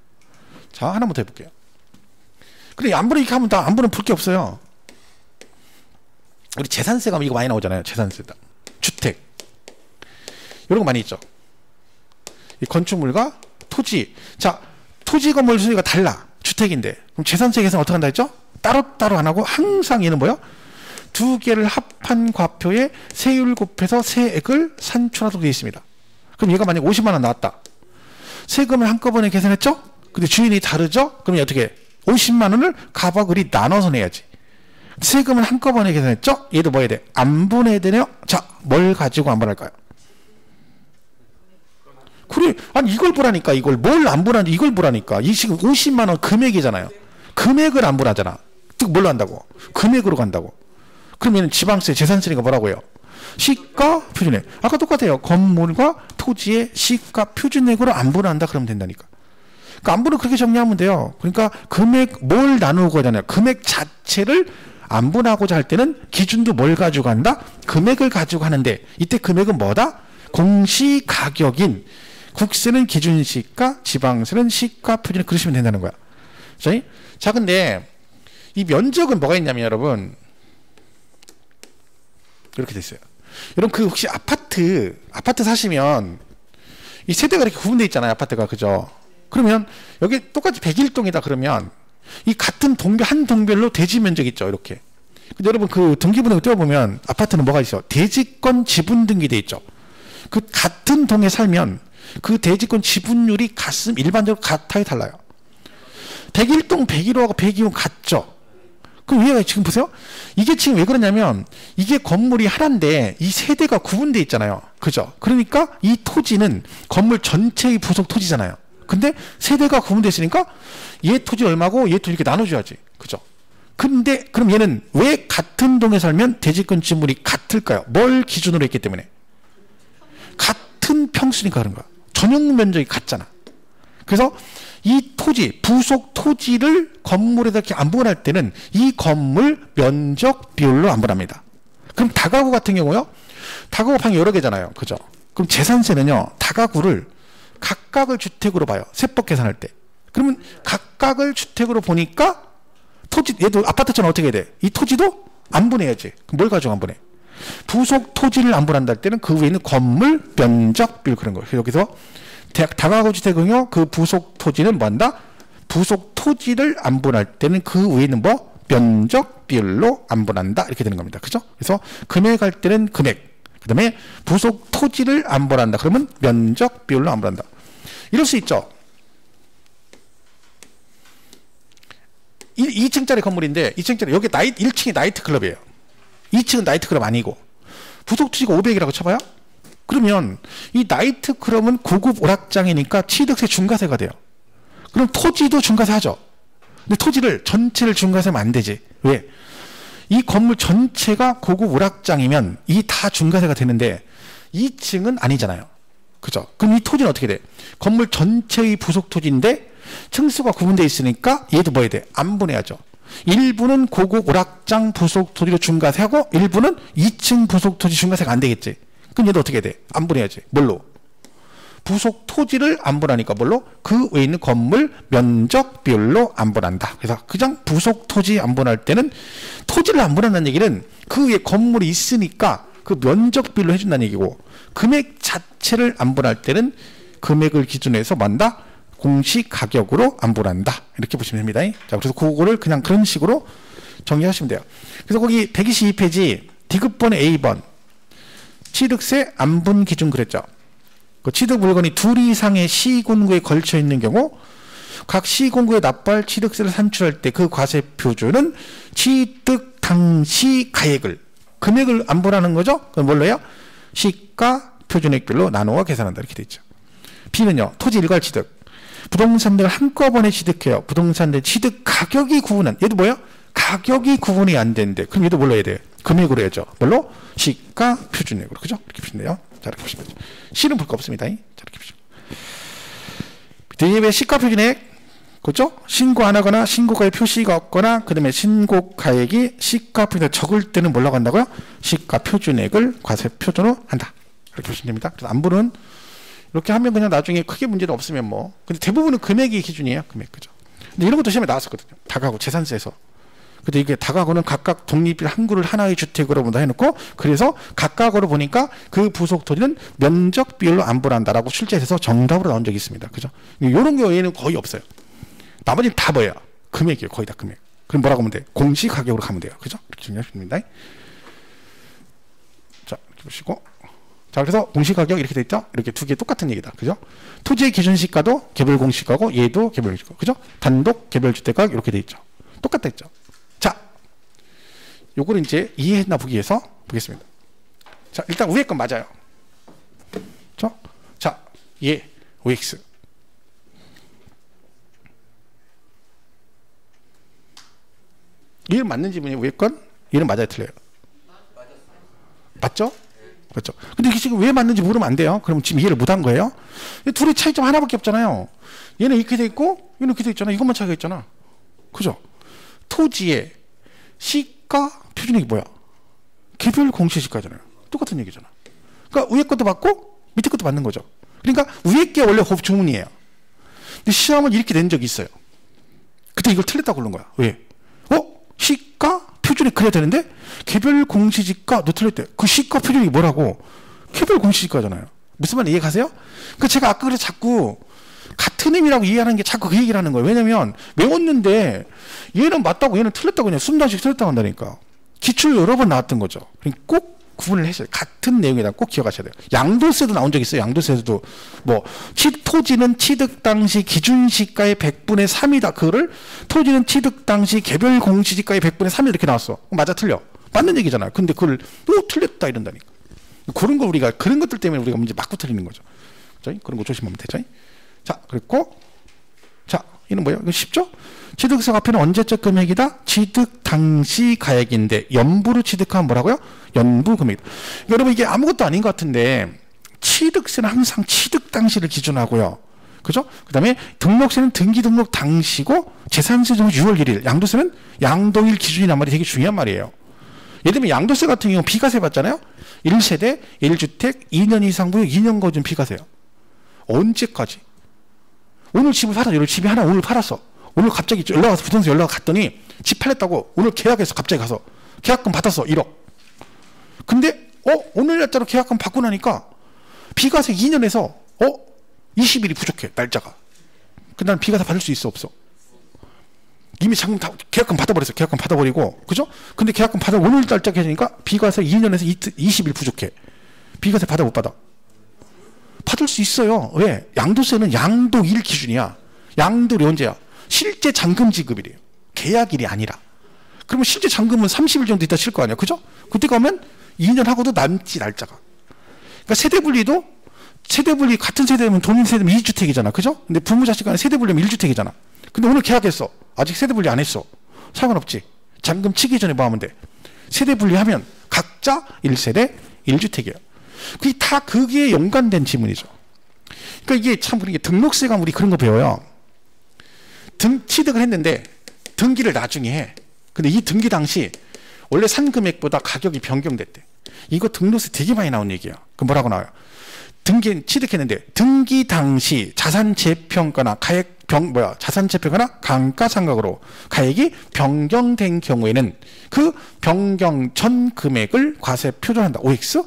자, 하나만 더 해볼게요. 그래, 안분을 이렇게 하면 다 안분은 풀 게 없어요. 우리 재산세가 이거 많이 나오잖아요. 재산세다. 주택. 이런 거 많이 있죠. 이 건축물과 토지. 자, 토지 건물 수익가 달라. 주택인데. 그럼 재산세 계산 어떻게 한다 했죠? 따로따로 안 하고 항상 얘는 뭐야? 두 개를 합한 과표에 세율 곱해서 세액을 산출하도록 되어 있습니다. 그럼 얘가 만약 50만 원 나왔다. 세금을 한꺼번에 계산했죠? 근데 주인이 다르죠? 그럼 어떻게 해? 50만 원을 가박을이 나눠서 내야지. 세금을 한꺼번에 계산했죠? 얘도 뭐 해야 돼? 안분해야 되네요? 자, 뭘 가지고 안분할까요? 그래, 아니 이걸 보라니까. 이걸 뭘 안분하는지 이걸 보라니까. 이 지금 50만 원 금액이잖아요. 금액을 안분하잖아. 즉 뭘로 한다고? 금액으로 간다고. 그러면 지방세, 재산세니까 뭐라고 해요? 시가 표준액. 아까 똑같아요. 건물과 토지의 시가 표준액으로 안분한다 그러면 된다니까. 그러니까 안분을 그렇게 정리하면 돼요. 그러니까 금액 뭘 나누고 하잖아요. 금액 자체를 안분하고자 할 때는 기준도 뭘 가지고 간다? 금액을 가지고 하는데 이때 금액은 뭐다? 공시가격인 국세는 기준시가, 지방세는 시가 표준액 그러시면 된다는 거야. 자, 근데 이 면적은 뭐가 있냐면 여러분 이렇게 돼 있어요. 여러분 그 혹시 아파트 사시면 이 세대가 이렇게 구분되어 있잖아요. 아파트가. 그죠? 그러면 여기 똑같이 101동이다 그러면 이 같은 동별 한 동별로 대지 면적 있죠. 이렇게. 근데 여러분 그 등기부등을 떼어보면 아파트는 뭐가 있어? 대지권 지분 등기돼 있죠. 그 같은 동에 살면 그 대지권 지분율이 일반적으로 같아요, 달라요? 101동 101호하고 102호 같죠? 그럼 얘가 지금 보세요. 이게 지금 왜 그러냐면 이게 건물이 하나인데 이 세대가 구분돼 있잖아요. 그죠? 그러니까 이 토지는 건물 전체의 부속 토지잖아요. 근데 세대가 구분돼 있으니까 얘 토지 얼마고 얘 토지 이렇게 나눠줘야지. 그죠? 근데 그럼 얘는 왜 같은 동에 살면 대지권 지분이 같을까요? 뭘 기준으로 했기 때문에? 같은 평수니까 그런 거야. 전용 면적이 같잖아. 그래서 이 토지, 부속 토지를 건물에다 이렇게 안분할 때는 이 건물 면적 비율로 안분합니다. 그럼 다가구 같은 경우요. 다가구 방이 여러 개잖아요. 그죠? 그럼 재산세는요. 다가구를 각각을 주택으로 봐요. 세법 계산할 때. 그러면 각각을 주택으로 보니까 토지, 얘도 아파트처럼 어떻게 해야 돼? 이 토지도 안분해야지. 그럼 뭘 가지고 안분해? 부속 토지를 안분한다 할 때는 그 위에 있는 건물 면적 비율 그런 거예요. 여기서 다가구 주택은요, 그 부속 토지는 뭐 한다? 부속 토지를 안분할 때는 그 위에 있는 뭐? 면적 비율로 안분한다. 이렇게 되는 겁니다. 그죠? 그래서 금액 할 때는 금액. 그 다음에 부속 토지를 안분한다. 그러면 면적 비율로 안분한다. 이럴 수 있죠. 2층짜리 건물인데, 2층짜리, 여기 1층이 나이트클럽이에요. 2층은 나이트클럽 아니고, 부속 토지가 500이라고 쳐봐요? 그러면 이 나이트클럽은 고급 오락장이니까 취득세 중과세가 돼요. 그럼 토지도 중과세 하죠. 근데 토지를 전체를 중과세하면 안 되지. 왜? 이 건물 전체가 고급 오락장이면 이 다 중과세가 되는데 2층은 아니잖아요. 그죠? 그럼 이 토지는 어떻게 돼? 건물 전체의 부속 토지인데 층수가 구분되어 있으니까 얘도 뭐 해야 돼? 안분해야죠. 일부는 고급 오락장 부속 토지로 중과세하고 일부는 2층 부속 토지 중과세가 안 되겠지. 그럼 얘도 어떻게 해야 돼? 안분해야지. 뭘로? 부속 토지를 안분하니까 뭘로? 그 외에 있는 건물 면적 비율로 안분한다. 그래서 그냥 부속 토지 안분할 때는 토지를 안분한다는 얘기는 그 위에 건물이 있으니까 그 면적 비율로 해준다는 얘기고, 금액 자체를 안분할 때는 금액을 기준으로 해서 만다? 공시 가격으로 안부를 한다. 이렇게 보시면 됩니다. 자, 그래서 그거를 그냥 그런 식으로 정리하시면 돼요. 그래서 거기 122페이지 D급번의 A번 취득세 안분 기준 그랬죠. 그 취득 물건이 둘 이상의 시군구에 걸쳐 있는 경우 각 시군구에 납부할 취득세를 산출할 때 그 과세 표준은 취득 당시 가액을 금액을 안분하는 거죠. 그럼 뭘로요? 시가 표준액별로 나누어 계산한다. 이렇게 돼 있죠. B는요. 토지 일괄 취득. 부동산 등을 한꺼번에 취득해요. 부동산 등 취득 가격이 구분한. 얘도 뭐예요? 가격이 구분이 안 되는데 그럼 얘도 뭘로 해야 돼요? 금액으로 해야죠. 뭘로? 시가 표준액으로. 그죠? 이렇게 보시면 돼요. 자, 이렇게 보시면 되죠. C는 볼 거 없습니다. 자, 이렇게 보시면. 뒤에 시가 표준액. 그죠? 신고 안 하거나 신고가의 표시가 없거나 그 다음에 신고가액이 시가 표준액 적을 때는 뭐라고 한다고요? 시가 표준액을 과세 표준으로 한다. 이렇게 보시면 됩니다. 그래서 안부는 이렇게 하면 그냥 나중에 크게 문제는 없으면 뭐. 근데 대부분은 금액이 기준이에요. 금액. 그죠? 근데 이런 것도 시험에 나왔었거든요. 다가구 재산세에서. 근데 이게 다가구는 각각 독립일 항구를 하나의 주택으로 본다 해놓고 그래서 각각으로 보니까 그 부속 토지는 면적 비율로 안부를 한다라고 출제해서 정답으로 나온 적이 있습니다. 그죠? 이런 경우에는 거의 없어요. 나머지는 다 뭐예요? 금액이에요. 거의 다 금액. 그럼 뭐라고 하면 돼? 공시 가격으로 가면 돼요. 그죠? 이렇게 정리하십니다. 자, 이렇게 보시고. 자, 그래서 공시 가격 이렇게 돼 있죠? 이렇게 두 개 똑같은 얘기다. 그죠? 토지의 기준 시가도 개별 공시가고 얘도 개별 공시가. 그죠? 단독 개별 주택 가격 이렇게 돼 있죠. 똑같다 했죠. 자, 요거를 이제 이해했나 보기 위해서 보겠습니다. 자, 일단 위에 건 맞아요. 그죠? 자, 얘 OX. 얘는 맞는 지문이 위에 건? 얘는 맞아요, 틀려요? 맞죠? 그렇죠. 근데 이게 지금 왜 맞는지 모르면 안 돼요. 그럼 지금 이해를 못한 거예요. 둘의 차이점 하나밖에 없잖아요. 얘는 이렇게 돼 있고 얘는 이렇게 돼 있잖아. 이것만 차이가 있잖아. 그죠? 토지의 시가 표준액이 뭐야? 개별 공시시가잖아요. 똑같은 얘기잖아. 그러니까 위에 것도 맞고 밑에 것도 맞는 거죠. 그러니까 위에 게 원래 법주문이에요. 근데 시험을 이렇게 낸 적이 있어요. 그때 이걸 틀렸다고 그런 거야. 왜? 시가 표준액 그래야 되는데 개별 공시지가 너 틀렸대. 그 시가 표준액이 뭐라고? 개별 공시지가잖아요. 무슨 말 이해가세요? 그러니까 제가 아까 그래서 자꾸 같은 의미라고 이해하는 게 자꾸 그 얘기를 하는 거예요. 왜냐면 외웠는데 얘는 맞다고 얘는 틀렸다고 그냥 순단식 틀렸다고 한다니까. 기출 여러 번 나왔던 거죠. 그러니까 꼭 구분을 하셔야 돼요. 같은 내용이다 꼭 기억하셔야 돼요. 양도세도 나온 적 있어요. 양도세도 뭐 토지는 취득 당시 기준시가의 100분의 3이다. 그거를 토지는 취득 당시 개별 공시지가의 100분의 3이 이렇게 나왔어. 맞아 틀려. 맞는 얘기잖아요. 근데 그걸 또 틀렸다 이런다니까. 그런 거 우리가 그런 것들 때문에 우리가 문제 맞고 틀리는 거죠. 그죠? 그런 거 조심하면 되죠. 자, 그리고 자, 이는 뭐예요? 이거 쉽죠? 취득세 과표는 언제적 금액이다? 취득 당시 가액인데 연부로 취득하면 뭐라고요? 연부 금액. 여러분 이게 아무것도 아닌 것 같은데 취득세는 항상 취득 당시를 기준하고요. 그죠? 그 다음에 등록세는 등기 등록 당시고 재산세는 6월 1일, 양도세는 양도일 기준이란 말이 되게 중요한 말이에요. 예를 들면 양도세 같은 경우 비과세 받잖아요. 1세대, 1주택, 2년 이상 부유, 2년 거준 비과세요. 언제까지? 오늘 집을 팔았어. 오늘 집이 하나 오늘 팔았어. 오늘 갑자기 연락 와서 부동산 연락 갔더니 집 팔렸다고 오늘 계약해서 갑자기 가서 계약금 받았어. 1억. 근데 오늘 날짜로 계약금 받고 나니까 비과세 2년에서 20일이 부족해. 날짜가. 근데 난 비과세 받을 수 있어 없어? 이미 장금 다 계약금 받아버렸어. 계약금 받아버리고 그죠? 근데 계약금 받아 오늘 날짜 계니까 비과세 2년에서 20일 부족해. 비과세 받아 못 받아? 받을 수 있어요. 왜? 양도세는 양도일 기준이야. 양도일 언제야? 실제 잔금 지급일이에요. 계약일이 아니라. 그러면 실제 잔금은 30일 정도 있다 칠 거 아니야. 그죠? 그때 가면 2년 하고도 남지 날짜가. 그러니까 세대분리도 세대분리 같은 세대면 동일 세대면 2주택이잖아. 그죠? 근데 부모 자식 간에 세대분리면 1주택이잖아. 근데 오늘 계약했어. 아직 세대분리 안 했어. 상관없지. 잔금 치기 전에 뭐 하면 돼? 세대분리하면 각자 1세대 1주택이에요. 그게 다 거기에 연관된 지문이죠. 그러니까 이게 참 우리 등록세가 우리 그런 거 배워요. 취득을 했는데 등기를 나중에 해. 근데 이 등기 당시 원래 산 금액보다 가격이 변경됐대. 이거 등록세 되게 많이 나온 얘기야. 그럼 뭐라고 나와요? 취득했는데 등기 당시 자산 재평가나 자산 재평가나 감가상각으로 가액이 변경된 경우에는 그 변경 전 금액을 과세 표준한다. OX?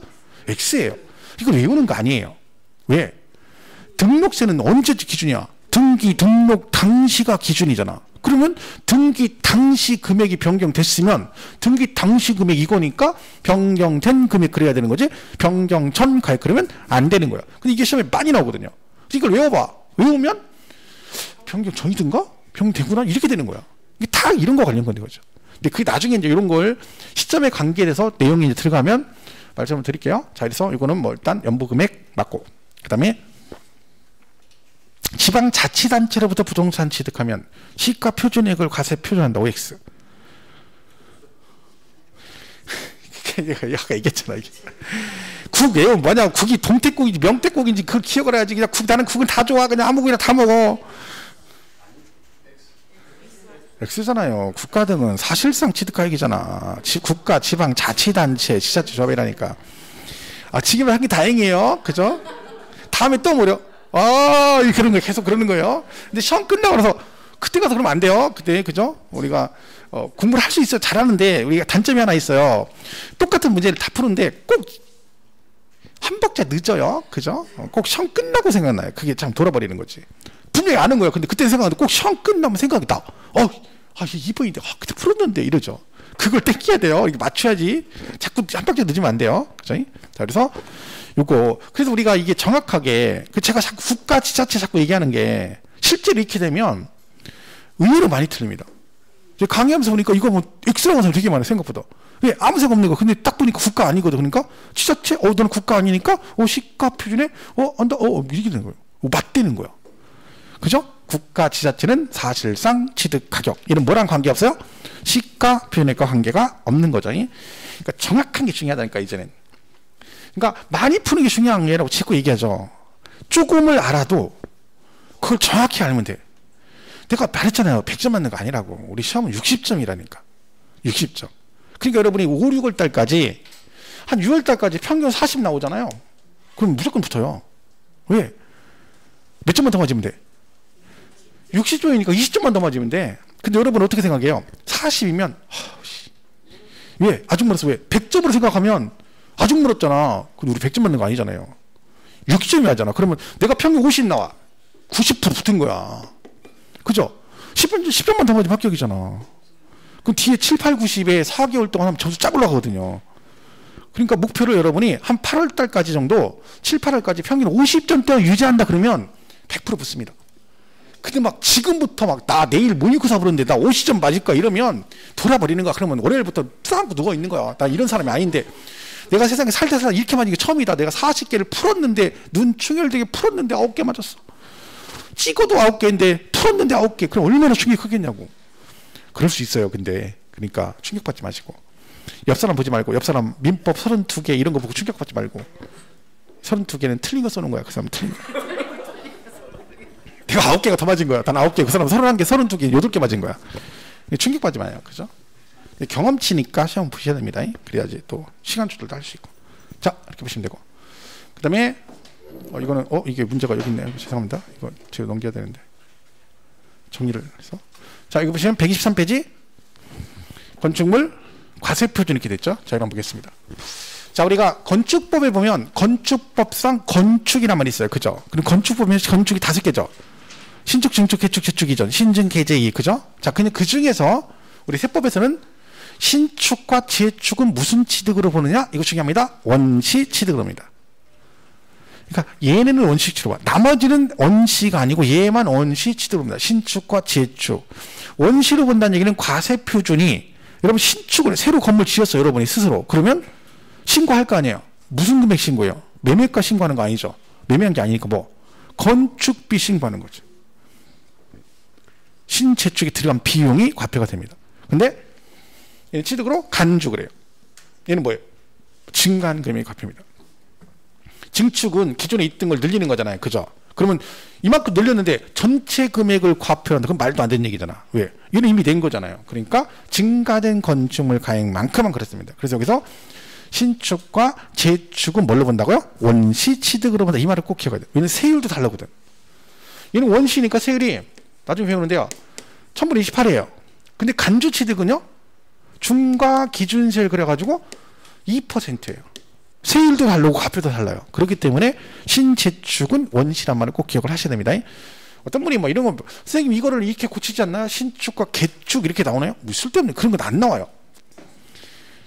X예요. 이거 외우는 거 아니에요. 왜? 등록세는 언제 기준이야? 등기 등록 당시가 기준이잖아. 그러면 등기 당시 금액이 변경됐으면 등기 당시 금액 이거니까 변경된 금액 그래야 되는 거지. 변경 전 가액 그러면 안 되는 거야. 근데 이게 시험에 많이 나오거든요. 이걸 외워봐. 외우면 변경 전이든가 변경되구나 이렇게 되는 거야. 이게 다 이런 거 관련 건데 거죠. 근데 그게 나중에 이제 이런 걸 시점에 관계돼서 내용이 이제 들어가면 말씀을 드릴게요. 자, 그래서 이거는 뭐 일단 연부금액 맞고, 그 다음에 지방자치단체로부터 부동산 취득하면 시가 표준액을 과세 표준한다. OX. 아까 얘기했잖아. 이게. 국이에요. 뭐냐? 국이 동태국인지 명태국인지 그걸 기억을 해야지. 그냥 나는 국은 다 좋아. 그냥 아무거나 다 먹어. X잖아요. 국가 등은 사실상 취득가액이잖아. 국가, 지방, 자치단체, 지자체 조합이라니까. 아, 지금 하기 다행이에요. 그죠? 다음에 또 뭐려? 그런 거 계속 그러는 거예요. 근데 시험 끝나고 나서 그때 가서 그러면 안 돼요. 그때, 그죠? 우리가 공부를 할 수 있어요. 잘하는데 우리가 단점이 하나 있어요. 똑같은 문제를 다 푸는데 꼭 한 박자 늦어요. 그죠? 꼭 시험 끝나고 생각나요. 그게 참 돌아버리는 거지. 분명히 아는 거예요. 근데 그때 생각하는데 꼭 시험 끝나면 생각이 나. 이게 2번인데, 그때 풀었는데, 이러죠. 그걸 땡겨야 돼요. 이렇게 맞춰야지. 자꾸 한 박자 늦으면 안 돼요. 그죠? 자, 그래서 요거. 그래서 우리가 이게 정확하게, 제가 자꾸 국가 지자체 자꾸 얘기하는 게, 실제로 이렇게 되면 의외로 많이 틀립니다. 강의하면서 보니까 이거 뭐, X라고 하는 사람 되게 많아요. 생각보다. 왜? 아무 생각 없는 거. 근데 딱 보니까 국가 아니거든. 그러니까 지자체, 너는 국가 아니니까, 시가 표준에, 이렇게 되는 거예요. 맞대는 거야. 그죠? 국가 지자체는 사실상 취득 가격. 이런 뭐랑 관계없어요? 시가 표준액과 관계가 없는 거죠. 그러니까 정확한 게 중요하다니까, 이제는. 그러니까 많이 푸는 게 중요한 게라고 자꾸 얘기하죠. 조금을 알아도 그걸 정확히 알면 돼. 내가 말했잖아요. 100점 맞는 거 아니라고. 우리 시험은 60점이라니까. 60점. 그러니까 여러분이 5, 6월 달까지 한 6월 달까지 평균 40 나오잖아요. 그럼 무조건 붙어요. 왜? 몇 점만 더 맞으면 돼? 60점이니까 20점만 더 맞으면 돼. 근데 여러분 어떻게 생각해요? 40이면 왜? 아직 멀었어. 왜? 100점으로 생각하면 아직 멀었잖아. 근데 우리 100점 맞는 거 아니잖아요. 60점이 하잖아. 그러면 내가 평균 50 나와. 90% 붙은 거야. 그죠? 10점만 더 맞으면 합격이잖아. 그럼 뒤에 7, 8, 90에 4개월 동안 하면 점수 쫙 올라가거든요. 그러니까 목표를 여러분이 한 8월 달까지 정도, 7, 8월까지 평균 50점 동안 유지한다 그러면 100% 붙습니다. 근데 막 지금부터 막 나 내일 모의고사 보는데 나 50점 맞을 거야 이러면 돌아버리는 거야. 그러면 월요일부터 푸안고 누워 있는 거야. 나 이런 사람이 아닌데 내가 세상에 살다 이렇게 맞은 게 처음이다. 내가 40개를 풀었는데 눈 충혈되게 풀었는데 9개 맞았어. 찍어도 9개인데 풀었는데 9개. 그럼 얼마나 충격이 크겠냐고. 그럴 수 있어요. 근데 그러니까 충격받지 마시고 옆 사람 보지 말고 옆 사람 민법 32개 이런 거 보고 충격받지 말고 32개는 틀린 거 쏘는 거야. 그 사람 틀린 거. 내가 9개가 더 맞은 거야. 단 9개. 그 사람 31개, 32개, 8개 맞은 거야. 충격받지 마요. 그죠? 경험치니까 시험 보셔야 됩니다. 그래야지 또 시간 조절도 할 수 있고. 자, 이렇게 보시면 되고. 그 다음에, 이거는, 이게 문제가 여기 있네요. 죄송합니다. 이거 제가 넘겨야 되는데. 정리를 해서. 자, 이거 보시면 123페이지. 건축물 과세표준 이렇게 됐죠? 자, 이거 보겠습니다. 자, 우리가 건축법에 보면 건축법상 건축이란 말이 있어요. 그죠? 그럼 건축법에 건축이 5개죠. 신축, 증축, 개축, 재축 이전, 신증, 개재, 이익. 그죠? 자, 그냥 그 중에서 우리 세법에서는 신축과 재축은 무슨 취득으로 보느냐? 이거 중요합니다. 원시 취득으로 봅니다. 그러니까 얘네는 원시 취득으로 봐. 나머지는 원시가 아니고 얘만 원시 취득으로 봅니다. 신축과 재축. 원시로 본다는 얘기는 과세 표준이 여러분 신축을 새로 건물 지었어요. 여러분이 스스로. 그러면 신고할 거 아니에요. 무슨 금액 신고해요? 매매가 신고하는 거 아니죠. 매매한 게 아니니까 뭐 건축비 신고하는 거죠. 신재축에 들어간 비용이 과표가 됩니다. 근데 얘는 취득으로 간주를 해요. 얘는 뭐예요? 증가한 금액이 과표입니다. 증축은 기존에 있던 걸 늘리는 거잖아요. 그죠? 그러면 이만큼 늘렸는데 전체 금액을 과표한다. 그럼 말도 안 되는 얘기잖아. 왜? 이건 이미 된 거잖아요. 그러니까 증가된 건축물 가액만큼만 그랬습니다. 그래서 여기서 신축과 재축은 뭘로 본다고요? 원시 취득으로 본다. 이 말을 꼭 기억해야 돼요. 얘는 세율도 다르거든. 얘는 원시니까 세율이 나중에 배우는데요. 1028이에요. 근데 간주 취득은요? 중과 기준세율 그래가지고 2%예요. 세율도 다르고 과표도 달라요. 그렇기 때문에 신재축은 원시란 말을 꼭 기억을 하셔야 됩니다. 어떤 분이 뭐 이런 거 선생님 이거를 이렇게 고치지 않나요? 신축과 개축 이렇게 나오나요? 뭐 쓸데없는 그런 건 안 나와요.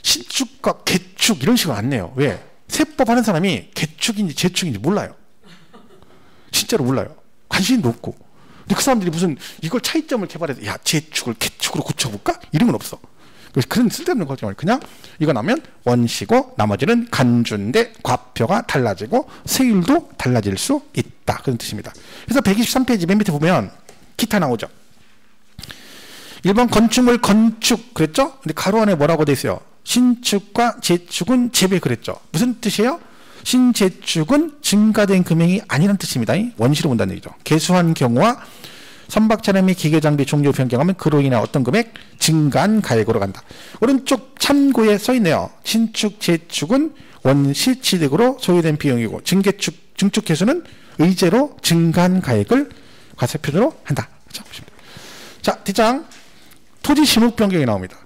신축과 개축 이런 식으로 안 내요. 왜? 세법 하는 사람이 개축인지 재축인지 몰라요. 진짜로 몰라요. 관심도 없고. 근데 그 사람들이 무슨 이걸 차이점을 개발해서 야 재축을 개축으로 고쳐볼까? 이런 건 없어. 그래서 그런 쓸데없는 걱정을 그냥 이거 나면 원시고 나머지는 간주인데 과표가 달라지고 세율도 달라질 수 있다. 그런 뜻입니다. 그래서 123페이지 맨 밑에 보면 기타 나오죠. 1번 건축물 건축 그랬죠? 근데 가로 안에 뭐라고 돼 있어요? 신축과 재축은 재배 그랬죠. 무슨 뜻이에요? 신재축은 증가된 금액이 아니라는 뜻입니다. 원시로 본다는 얘기죠. 개수한 경우와 선박차량 및 기계장비 종류 변경하면 그로 인해 어떤 금액 증가한 가액으로 간다. 오른쪽 참고에 써 있네요. 신축, 재축은 원시 취득으로 소요된 비용이고 증개축, 증축 개수는 의제로 증가한 가액을 과세표준으로 한다. 자, 뒷장 토지 지목 변경이 나옵니다.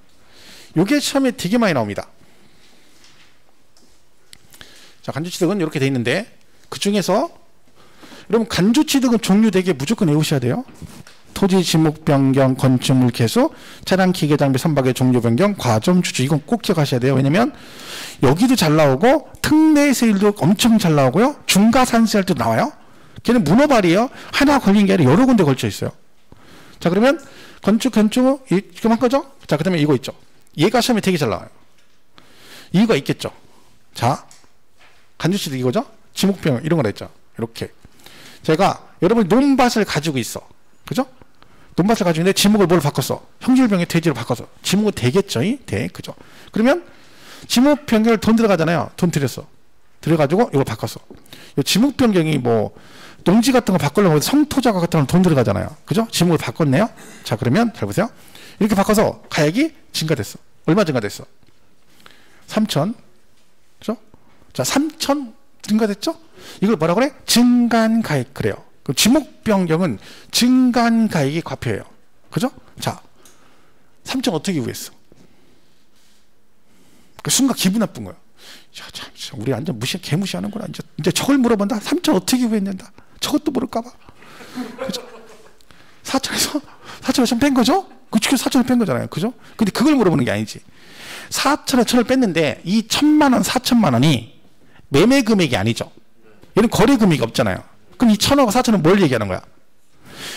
요게 시험에 되게 많이 나옵니다. 자, 간주취득은 이렇게 돼 있는데 그 중에서 여러분 간주취득은 종류 되게 무조건 외우셔야 돼요. 토지 지목 변경, 건축물 개수, 차량 기계 장비 선박의 종류 변경, 과점 주주 이건 꼭 기억하셔야 돼요. 왜냐면 여기도 잘 나오고 특례 세율도 엄청 잘 나오고요. 중과산세 할 때도 나와요. 걔는 문어발이에요. 하나 걸린 게 아니라 여러 군데 걸쳐 있어요. 자, 그러면 건축 지금 한 거죠? 자, 그다음에 이거 있죠. 얘가 시험에 되게 잘 나와요. 이유가 있겠죠. 자, 간주취득 이거죠? 지목변경 이런 거라 했죠. 이렇게 제가 여러분이 논밭을 가지고 있어. 그죠? 논밭을 가지고 있는데 지목을 뭘 바꿨어? 형질병의 대지로 바꿔서 지목은 되겠죠? 돼. 그죠? 그러면 지목 변경을 돈 들어가잖아요. 돈 들였어. 들여가지고 이걸 바꿨어. 이 지목 변경이 뭐 농지 같은 거 바꾸려면 성토자가 같은 건 돈 들어가잖아요. 그죠? 지목을 바꿨네요. 자, 그러면 잘 보세요. 이렇게 바꿔서 가액이 증가됐어. 얼마 증가됐어? 3천. 그죠? 자, 3천 증가됐죠? 이걸 뭐라 그래? 증가한 가액 그래요. 그럼 지목 변경은 증가한 가액이 과표예요. 그죠? 자, 3천 어떻게 구했어? 그 순간 기분 나쁜 거야. 야, 참, 우리 완전 개무시하는구나. 이제 저걸 물어본다. 3천 어떻게 구했는다. 저것도 모를까봐. 그죠? 4천에서 뺀 거죠? 그쵸? 4천을 뺀 거잖아요. 그죠? 근데 그걸 물어보는 게 아니지. 4천에 1천을 뺐는데 이 1,000만 원, 4천만 원이 매매 금액이 아니죠. 얘는 거래 금액이 없잖아요. 그럼 이 1,000원과 4천은 뭘 얘기하는 거야?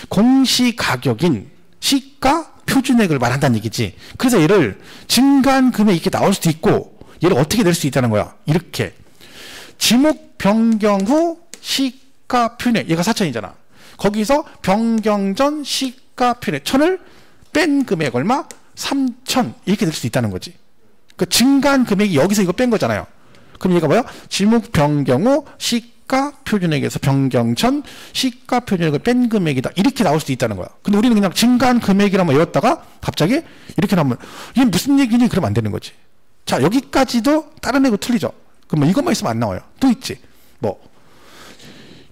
공시가격인 시가 표준액을 말한다는 얘기지. 그래서 얘를 증가한 금액이 이렇게 나올 수도 있고 얘를 어떻게 낼 수 있다는 거야. 이렇게 지목 변경 후 시가 표준액 얘가 4천이잖아. 거기서 변경 전 시가 표준액 1,000을 뺀 금액 얼마? 3천 이렇게 될 수 있다는 거지. 그 증가한 금액이 여기서 이거 뺀 거잖아요. 그럼 얘가 뭐야? 지목 변경 후 시가 표준액에서 변경 전 시가 표준액을 뺀 금액이다. 이렇게 나올 수도 있다는 거야. 근데 우리는 그냥 증가한 금액이라만 외웠다가 갑자기 이렇게 나오면 이게 무슨 얘기니? 그러면 안 되는 거지. 자, 여기까지도 다른 애고 틀리죠. 그럼 뭐 이것만 있으면 안 나와요. 또 있지. 뭐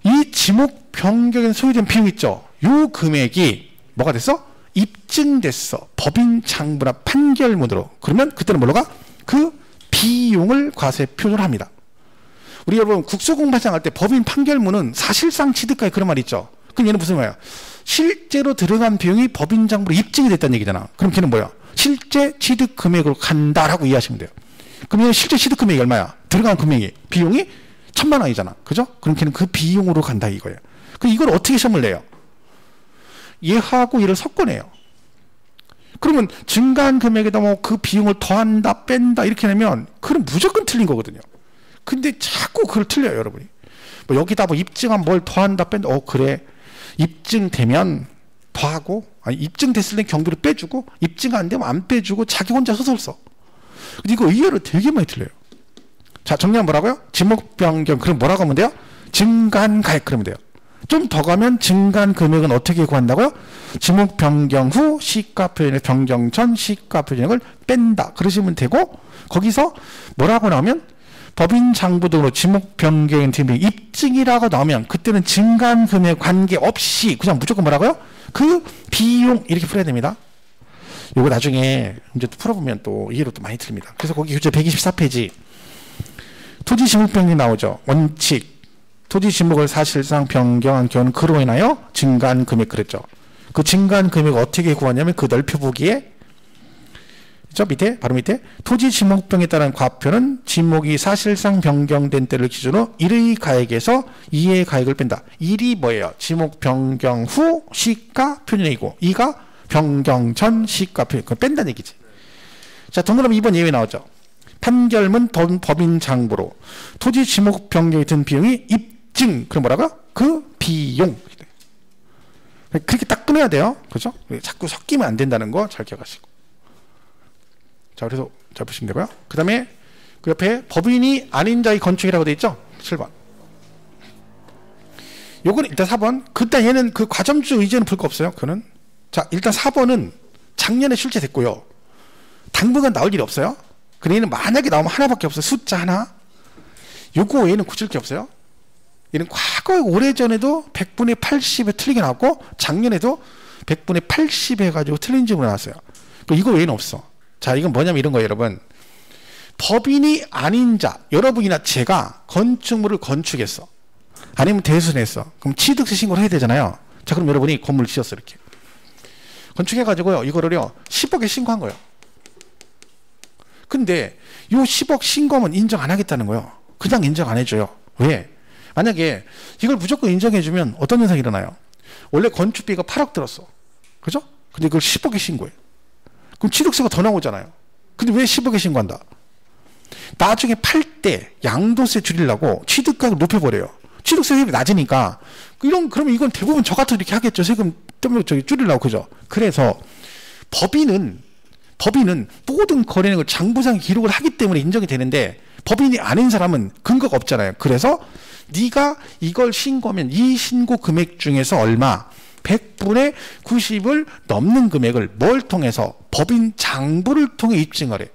이 지목 변경에 소요된 비용 있죠. 요 금액이 뭐가 됐어? 입증됐어. 법인 장부나 판결문으로. 그러면 그때는 뭘로 가? 그 비용을 과세 표준합니다. 우리 여러분 국수공부장 할 때 법인 판결문은 사실상 취득가액 그런 말 있죠. 그럼 얘는 무슨 말이야? 실제로 들어간 비용이 법인 장부로 입증이 됐다는 얘기잖아. 그럼 걔는 뭐야? 실제 취득 금액으로 간다라고 이해하시면 돼요. 그럼 얘는 실제 취득 금액이 얼마야? 들어간 금액이 비용이 1,000만 원이잖아. 그죠? 그럼 걔는 그 비용으로 간다 이거예요. 그럼 이걸 어떻게 시험을 내요? 얘하고 얘를 섞어내요. 그러면 증가한 금액에다 뭐 그 비용을 더한다 뺀다 이렇게 내면 그럼 무조건 틀린 거거든요. 근데 자꾸 그걸 틀려요, 여러분이. 뭐 여기다 뭐 입증한 뭘 더한다 뺀다. 그래. 입증되면 더하고, 아니 입증됐을 때 경비를 빼주고, 입증 안 되면 안 빼주고 자기 혼자 소설 써. 근데 이거 의외로 되게 많이 틀려요. 자, 정리하면 뭐라고요? 지목 변경. 그럼 뭐라고 하면 돼요? 증가한 가액 그러면 돼요. 좀 더 가면 증가한 금액은 어떻게 구한다고요? 지목 변경 후 시가 표준액 변경 전 시가 표준액을 뺀다. 그러시면 되고 거기서 뭐라고 나오면 법인 장부 등으로 지목 변경인 등의 입증이라고 나오면 그때는 증가한 금액 관계없이 그냥 무조건 뭐라고요? 그 비용 이렇게 풀어야 됩니다. 이거 나중에 이제 풀어보면 또 이해로 또 많이 틀립니다. 그래서 거기 교재 124페이지 토지 지목 변경이 나오죠. 원칙 토지 지목을 사실상 변경한 경우는 그로 인하여 증가한 금액 그랬죠. 그 증가한 금액을 어떻게 구하냐면 그 넓혀 보기에 저 밑에 바로 밑에 토지 지목병에 따른 과표는 지목이 사실상 변경된 때를 기준으로 1의 가액에서 2의 가액을 뺀다. 1이 뭐예요? 지목 변경 후 시가 표준액이고 2가 변경 전 시가 표준액. 그걸 뺀다는 얘기지. 자, 동그라미 2번 예외 나오죠. 판결문 법인 장부로 토지 지목 변경이 든 비용이 입증. 그럼 뭐라고? 그 비용. 그렇게 딱 끊어야 돼요. 그죠? 자꾸 섞이면 안 된다는 거 잘 기억하시고. 자, 그래서 잘 보시면 되고요. 그 다음에 그 옆에 법인이 아닌 자의 건축이라고 돼 있죠? 7번. 요거는 일단 4번. 그때 얘는 그 과점주 의제는 볼 거 없어요. 그는. 자, 일단 4번은 작년에 출제됐고요. 당분간 나올 일이 없어요. 근데 얘는 만약에 나오면 하나밖에 없어요. 숫자 하나. 요거 얘는 굳을 게 없어요. 얘는 과거에 오래전에도 100분의 80에 틀리게 나왔고 작년에도 100분의 80 해가지고 틀린 질문이 나왔어요. 이거 외에는 없어. 자, 이건 뭐냐면 이런 거예요, 여러분. 법인이 아닌 자, 여러분이나 제가 건축물을 건축했어. 아니면 대수했어. 그럼 취득세 신고를 해야 되잖아요. 자, 그럼 여러분이 건물을 지었어, 이렇게. 건축해가지고요, 이거를요, 10억에 신고한 거예요. 근데 요 10억 신고하면 인정 안 하겠다는 거예요. 그냥 인정 안 해줘요. 왜? 만약에 이걸 무조건 인정해주면 어떤 현상이 일어나요? 원래 건축비가 8억 들었어. 그죠? 근데 그걸 10억에 신고해. 그럼 취득세가 더 나오잖아요. 근데 왜 10억에 신고한다? 나중에 팔 때 양도세 줄이려고 취득가격을 높여버려요. 취득세율이 낮으니까. 그러면 이건 대부분 저 같아도 이렇게 하겠죠. 세금 때문에 줄이려고. 그죠? 그래서 법인은 모든 거래량을 장부상 기록을 하기 때문에 인정이 되는데 법인이 아닌 사람은 근거가 없잖아요. 그래서 네가 이걸 신고하면 이 신고 금액 중에서 얼마 100분의 90을 넘는 금액을 뭘 통해서? 법인 장부를 통해 입증하래.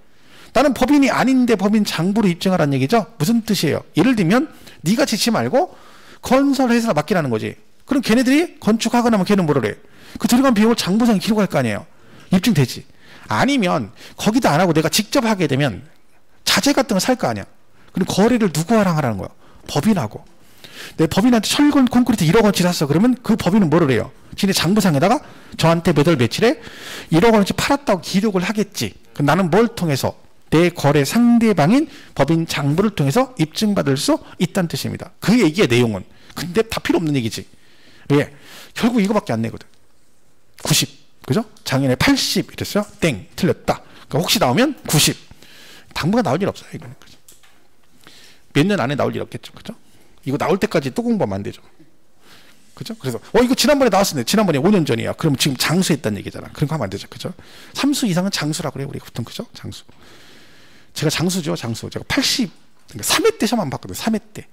나는 법인이 아닌데 법인 장부로 입증하라는 얘기죠. 무슨 뜻이에요? 예를 들면 네가 짓지 말고 건설회사에 맡기라는 거지. 그럼 걔네들이 건축하거나 하면 걔는 뭐래? 그 들어간 비용을 장부상에 기록할 거 아니에요. 입증되지. 아니면 거기다 안 하고 내가 직접 하게 되면 자재 같은 거 살 거 아니야. 그럼 거래를 누구랑 하라는 거야? 법인하고. 내 법인한테 철근 콘크리트 1억 원치 샀어. 그러면 그 법인은 뭐를 해요? 지네 장부상에다가 저한테 몇 월 며칠에 1억 원치 팔았다고 기록을 하겠지. 그럼 나는 뭘 통해서? 내 거래 상대방인 법인 장부를 통해서 입증받을 수 있다는 뜻입니다. 그 얘기의 내용은. 근데 다 필요 없는 얘기지. 왜? 결국 이거밖에 안 내거든. 90. 그죠? 작년에 80 이랬어요. 땡. 틀렸다. 그러니까 혹시 나오면 90. 당분간 나올 일 없어요. 이거는. 몇 년 안에 나올 일 없겠죠. 그죠? 이거 나올 때까지 또 공부하면 안 되죠. 그죠? 그래서 이거 지난번에 나왔었네. 지난번에 5년 전이야. 그럼 지금 장수했다는 얘기잖아. 그런 거 하면 안 되죠. 그죠? 3수 이상은 장수라고 그래요. 우리 보통. 그죠? 장수. 제가 장수죠. 장수. 제가 80 그러니까 3회 때 시험 안 봤거든요. 3회 때.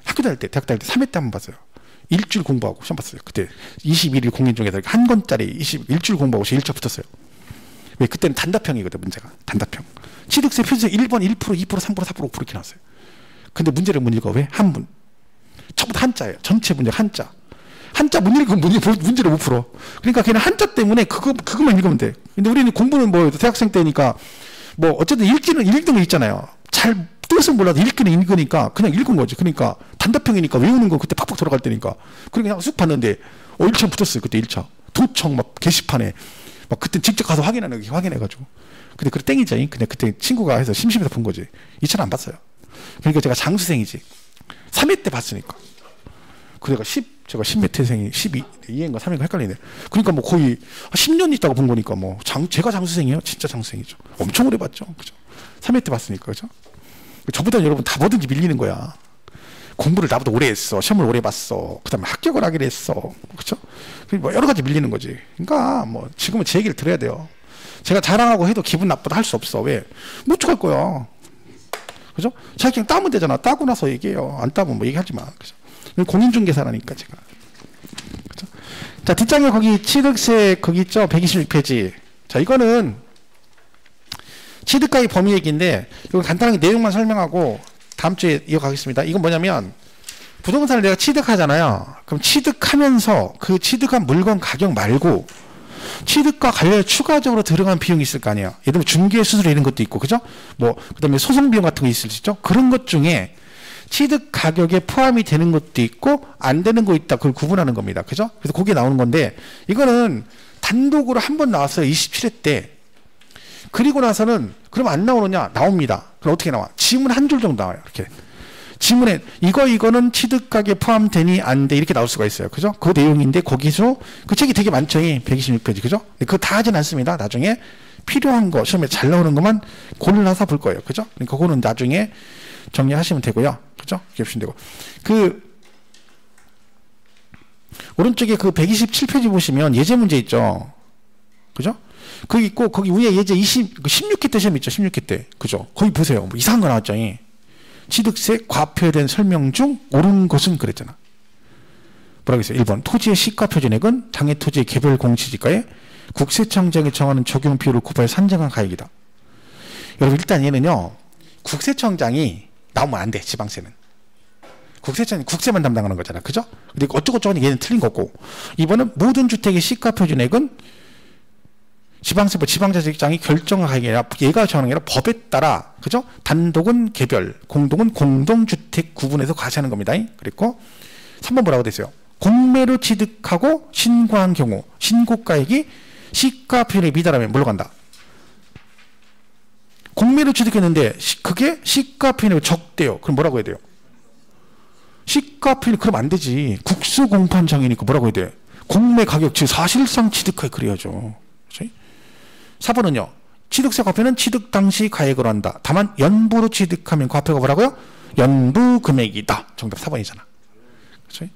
학교 다닐 때, 대학 다닐 때 3회 때 한 번 봤어요. 일주일 공부하고 시험 봤어요. 그때 21일 공인 중에서 한 권짜리 일주일 공부하고 1차 붙었어요. 왜? 그때는 단답형이거든. 문제가. 단답형. 취득세 표준세 1번 1%, 2%, 3%, 4%, 5% 이렇게 나왔어요. 근데 문제를 못 읽어. 왜? 한문. 전부 다 한자예요. 전체 문제가 한자. 한자 못 읽으면 문제를 못 풀어. 그러니까 걔는 한자 때문에 그것만 읽으면 돼. 근데 우리는 공부는 뭐 대학생 때니까 뭐 어쨌든 읽기는 읽는 거 있잖아요. 잘 뜻은 몰라도 읽기는 읽으니까 그냥 읽은 거지. 그러니까 단답형이니까 외우는 거 그때 팍팍 돌아갈 때니까. 그러니까 그냥 쑥 봤는데 1차 붙었어요. 그때 1차. 도청 막 게시판에 막 그때 직접 가서 확인해가지고. 근데 그래 땡이죠. 근데 그때 친구가 해서 심심해서 본 거지. 2차는 안 봤어요. 그러니까 제가 장수생이지. 3회 때 봤으니까. 그래가 제가 10몇 회생이 2회인가 3회인가 헷갈리네. 그러니까 뭐 거의 10년 있다가 본 거니까 뭐 제가 장수생이에요. 진짜 장수생이죠. 엄청 오래 봤죠. 그죠? 3회 때 봤으니까. 그죠? 저보다 여러분 다 뭐든지 밀리는 거야. 공부를 나보다 오래 했어. 시험을 오래 봤어. 그 다음에 합격을 하기로 했어. 그죠? 뭐 여러 가지 밀리는 거지. 그러니까 뭐 지금은 제 얘기를 들어야 돼요. 제가 자랑하고 해도 기분 나쁘다 할 수 없어. 왜? 못 축할 거야. 그죠? 자기 그냥 따면 되잖아. 따고 나서 얘기해요. 안 따면 뭐 얘기하지 마. 그죠? 공인중개사라니까 제가. 그죠? 자, 뒷장에 거기 취득세 거기 있죠? 126페이지. 자, 이거는 취득가의 범위 얘기인데 이거 간단하게 내용만 설명하고 다음 주에 이어가겠습니다. 이건 뭐냐면 부동산을 내가 취득하잖아요. 그럼 취득하면서 그 취득한 물건 가격 말고 취득과 관련해 추가적으로 들어간 비용이 있을 거 아니에요. 예를 들면 중개 수수료 이런 것도 있고, 그죠? 뭐 그다음에 소송 비용 같은 거 있을 수 있죠. 그런 것 중에 취득 가격에 포함이 되는 것도 있고 안 되는 거 있다. 그걸 구분하는 겁니다. 그죠? 그래서 거기에 나오는 건데 이거는 단독으로 한 번 나왔어요. 27회 때. 그리고 나서는 그럼 안 나오느냐? 나옵니다. 그럼 어떻게 나와? 지문 한 줄 정도 나와요. 이렇게. 지문에 이거는 취득 가격에 포함되니 안 돼. 이렇게 나올 수가 있어요. 그죠? 그 내용인데 거기서 그 책이 되게 많죠. 126페이지. 그죠? 그거 다 하진 않습니다. 나중에 필요한 거, 시험에 잘 나오는 것만 골라서 볼 거예요. 그죠? 그러니까 그거는 나중에 정리하시면 되고요. 그죠? 이렇게 보시면 되고. 오른쪽에 그 127페이지 보시면 예제 문제 있죠. 그죠? 거기 있고, 거기 위에 예제 16회 때 시험 있죠. 16회 때. 그죠? 거기 보세요. 뭐 이상한 거 나왔죠. 취득세 과표에 대한 설명 중 옳은 것은 그랬잖아. 뭐라고 했어요? 1번. 토지의 시가 표준액은 당해 토지의 개별 공시지가에 국세청장이 정하는 적용 비율을 곱하여 산정한 가액이다. 여러분, 일단 얘는요, 국세청장이 나오면 안 돼, 지방세는. 국세만 담당하는 거잖아. 그죠? 근데 어쩌고저쩌고 얘는 틀린 거고. 2번은 모든 주택의 시가 표준액은 지방자치장이 결정한 가액이 아니라 얘가 정하는 게 아니라 법에 따라, 그죠? 단독은 개별, 공동은 공동주택 구분해서 과세하는 겁니다. 그리고 3번 뭐라고 됐어요? 공매로 취득하고 신고한 경우 신고가액이 시가 표준에 미달하면 뭘로 간다? 공매로 취득했는데 그게 시가 표준에 적대요. 그럼 뭐라고 해야 돼요? 시가 표준 그럼 안 되지. 국수공판장이니까 뭐라고 해야 돼? 공매 가격 즉 사실상 취득하에 그래야죠. 4번은요. 취득세 과표는 취득 당시 가액으로 한다. 다만 연부로 취득하면 과표가 뭐라고요? 연부 금액이다. 정답 4번이잖아. 그렇죠?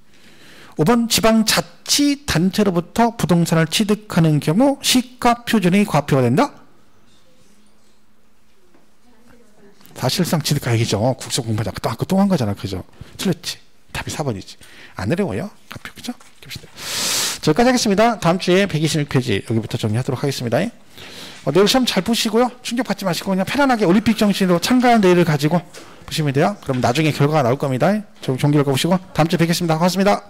5번 지방자치단체로부터 부동산을 취득하는 경우 시가 표준의 과표가 된다. 사실상 취득 가액이죠. 국수공판장 아까 또 한 거잖아. 그죠? 틀렸지. 답이 4번이지. 안 어려워요. 과표. 그죠? 저기까지 하겠습니다. 다음 주에 126페이지 여기부터 정리하도록 하겠습니다. 내일 시험 잘 보시고요. 충격받지 마시고 그냥 편안하게 올림픽 정신으로 참가한 내일을 가지고 보시면 돼요. 그럼 나중에 결과가 나올 겁니다. 종결과 보시고 다음 주에 뵙겠습니다. 고맙습니다.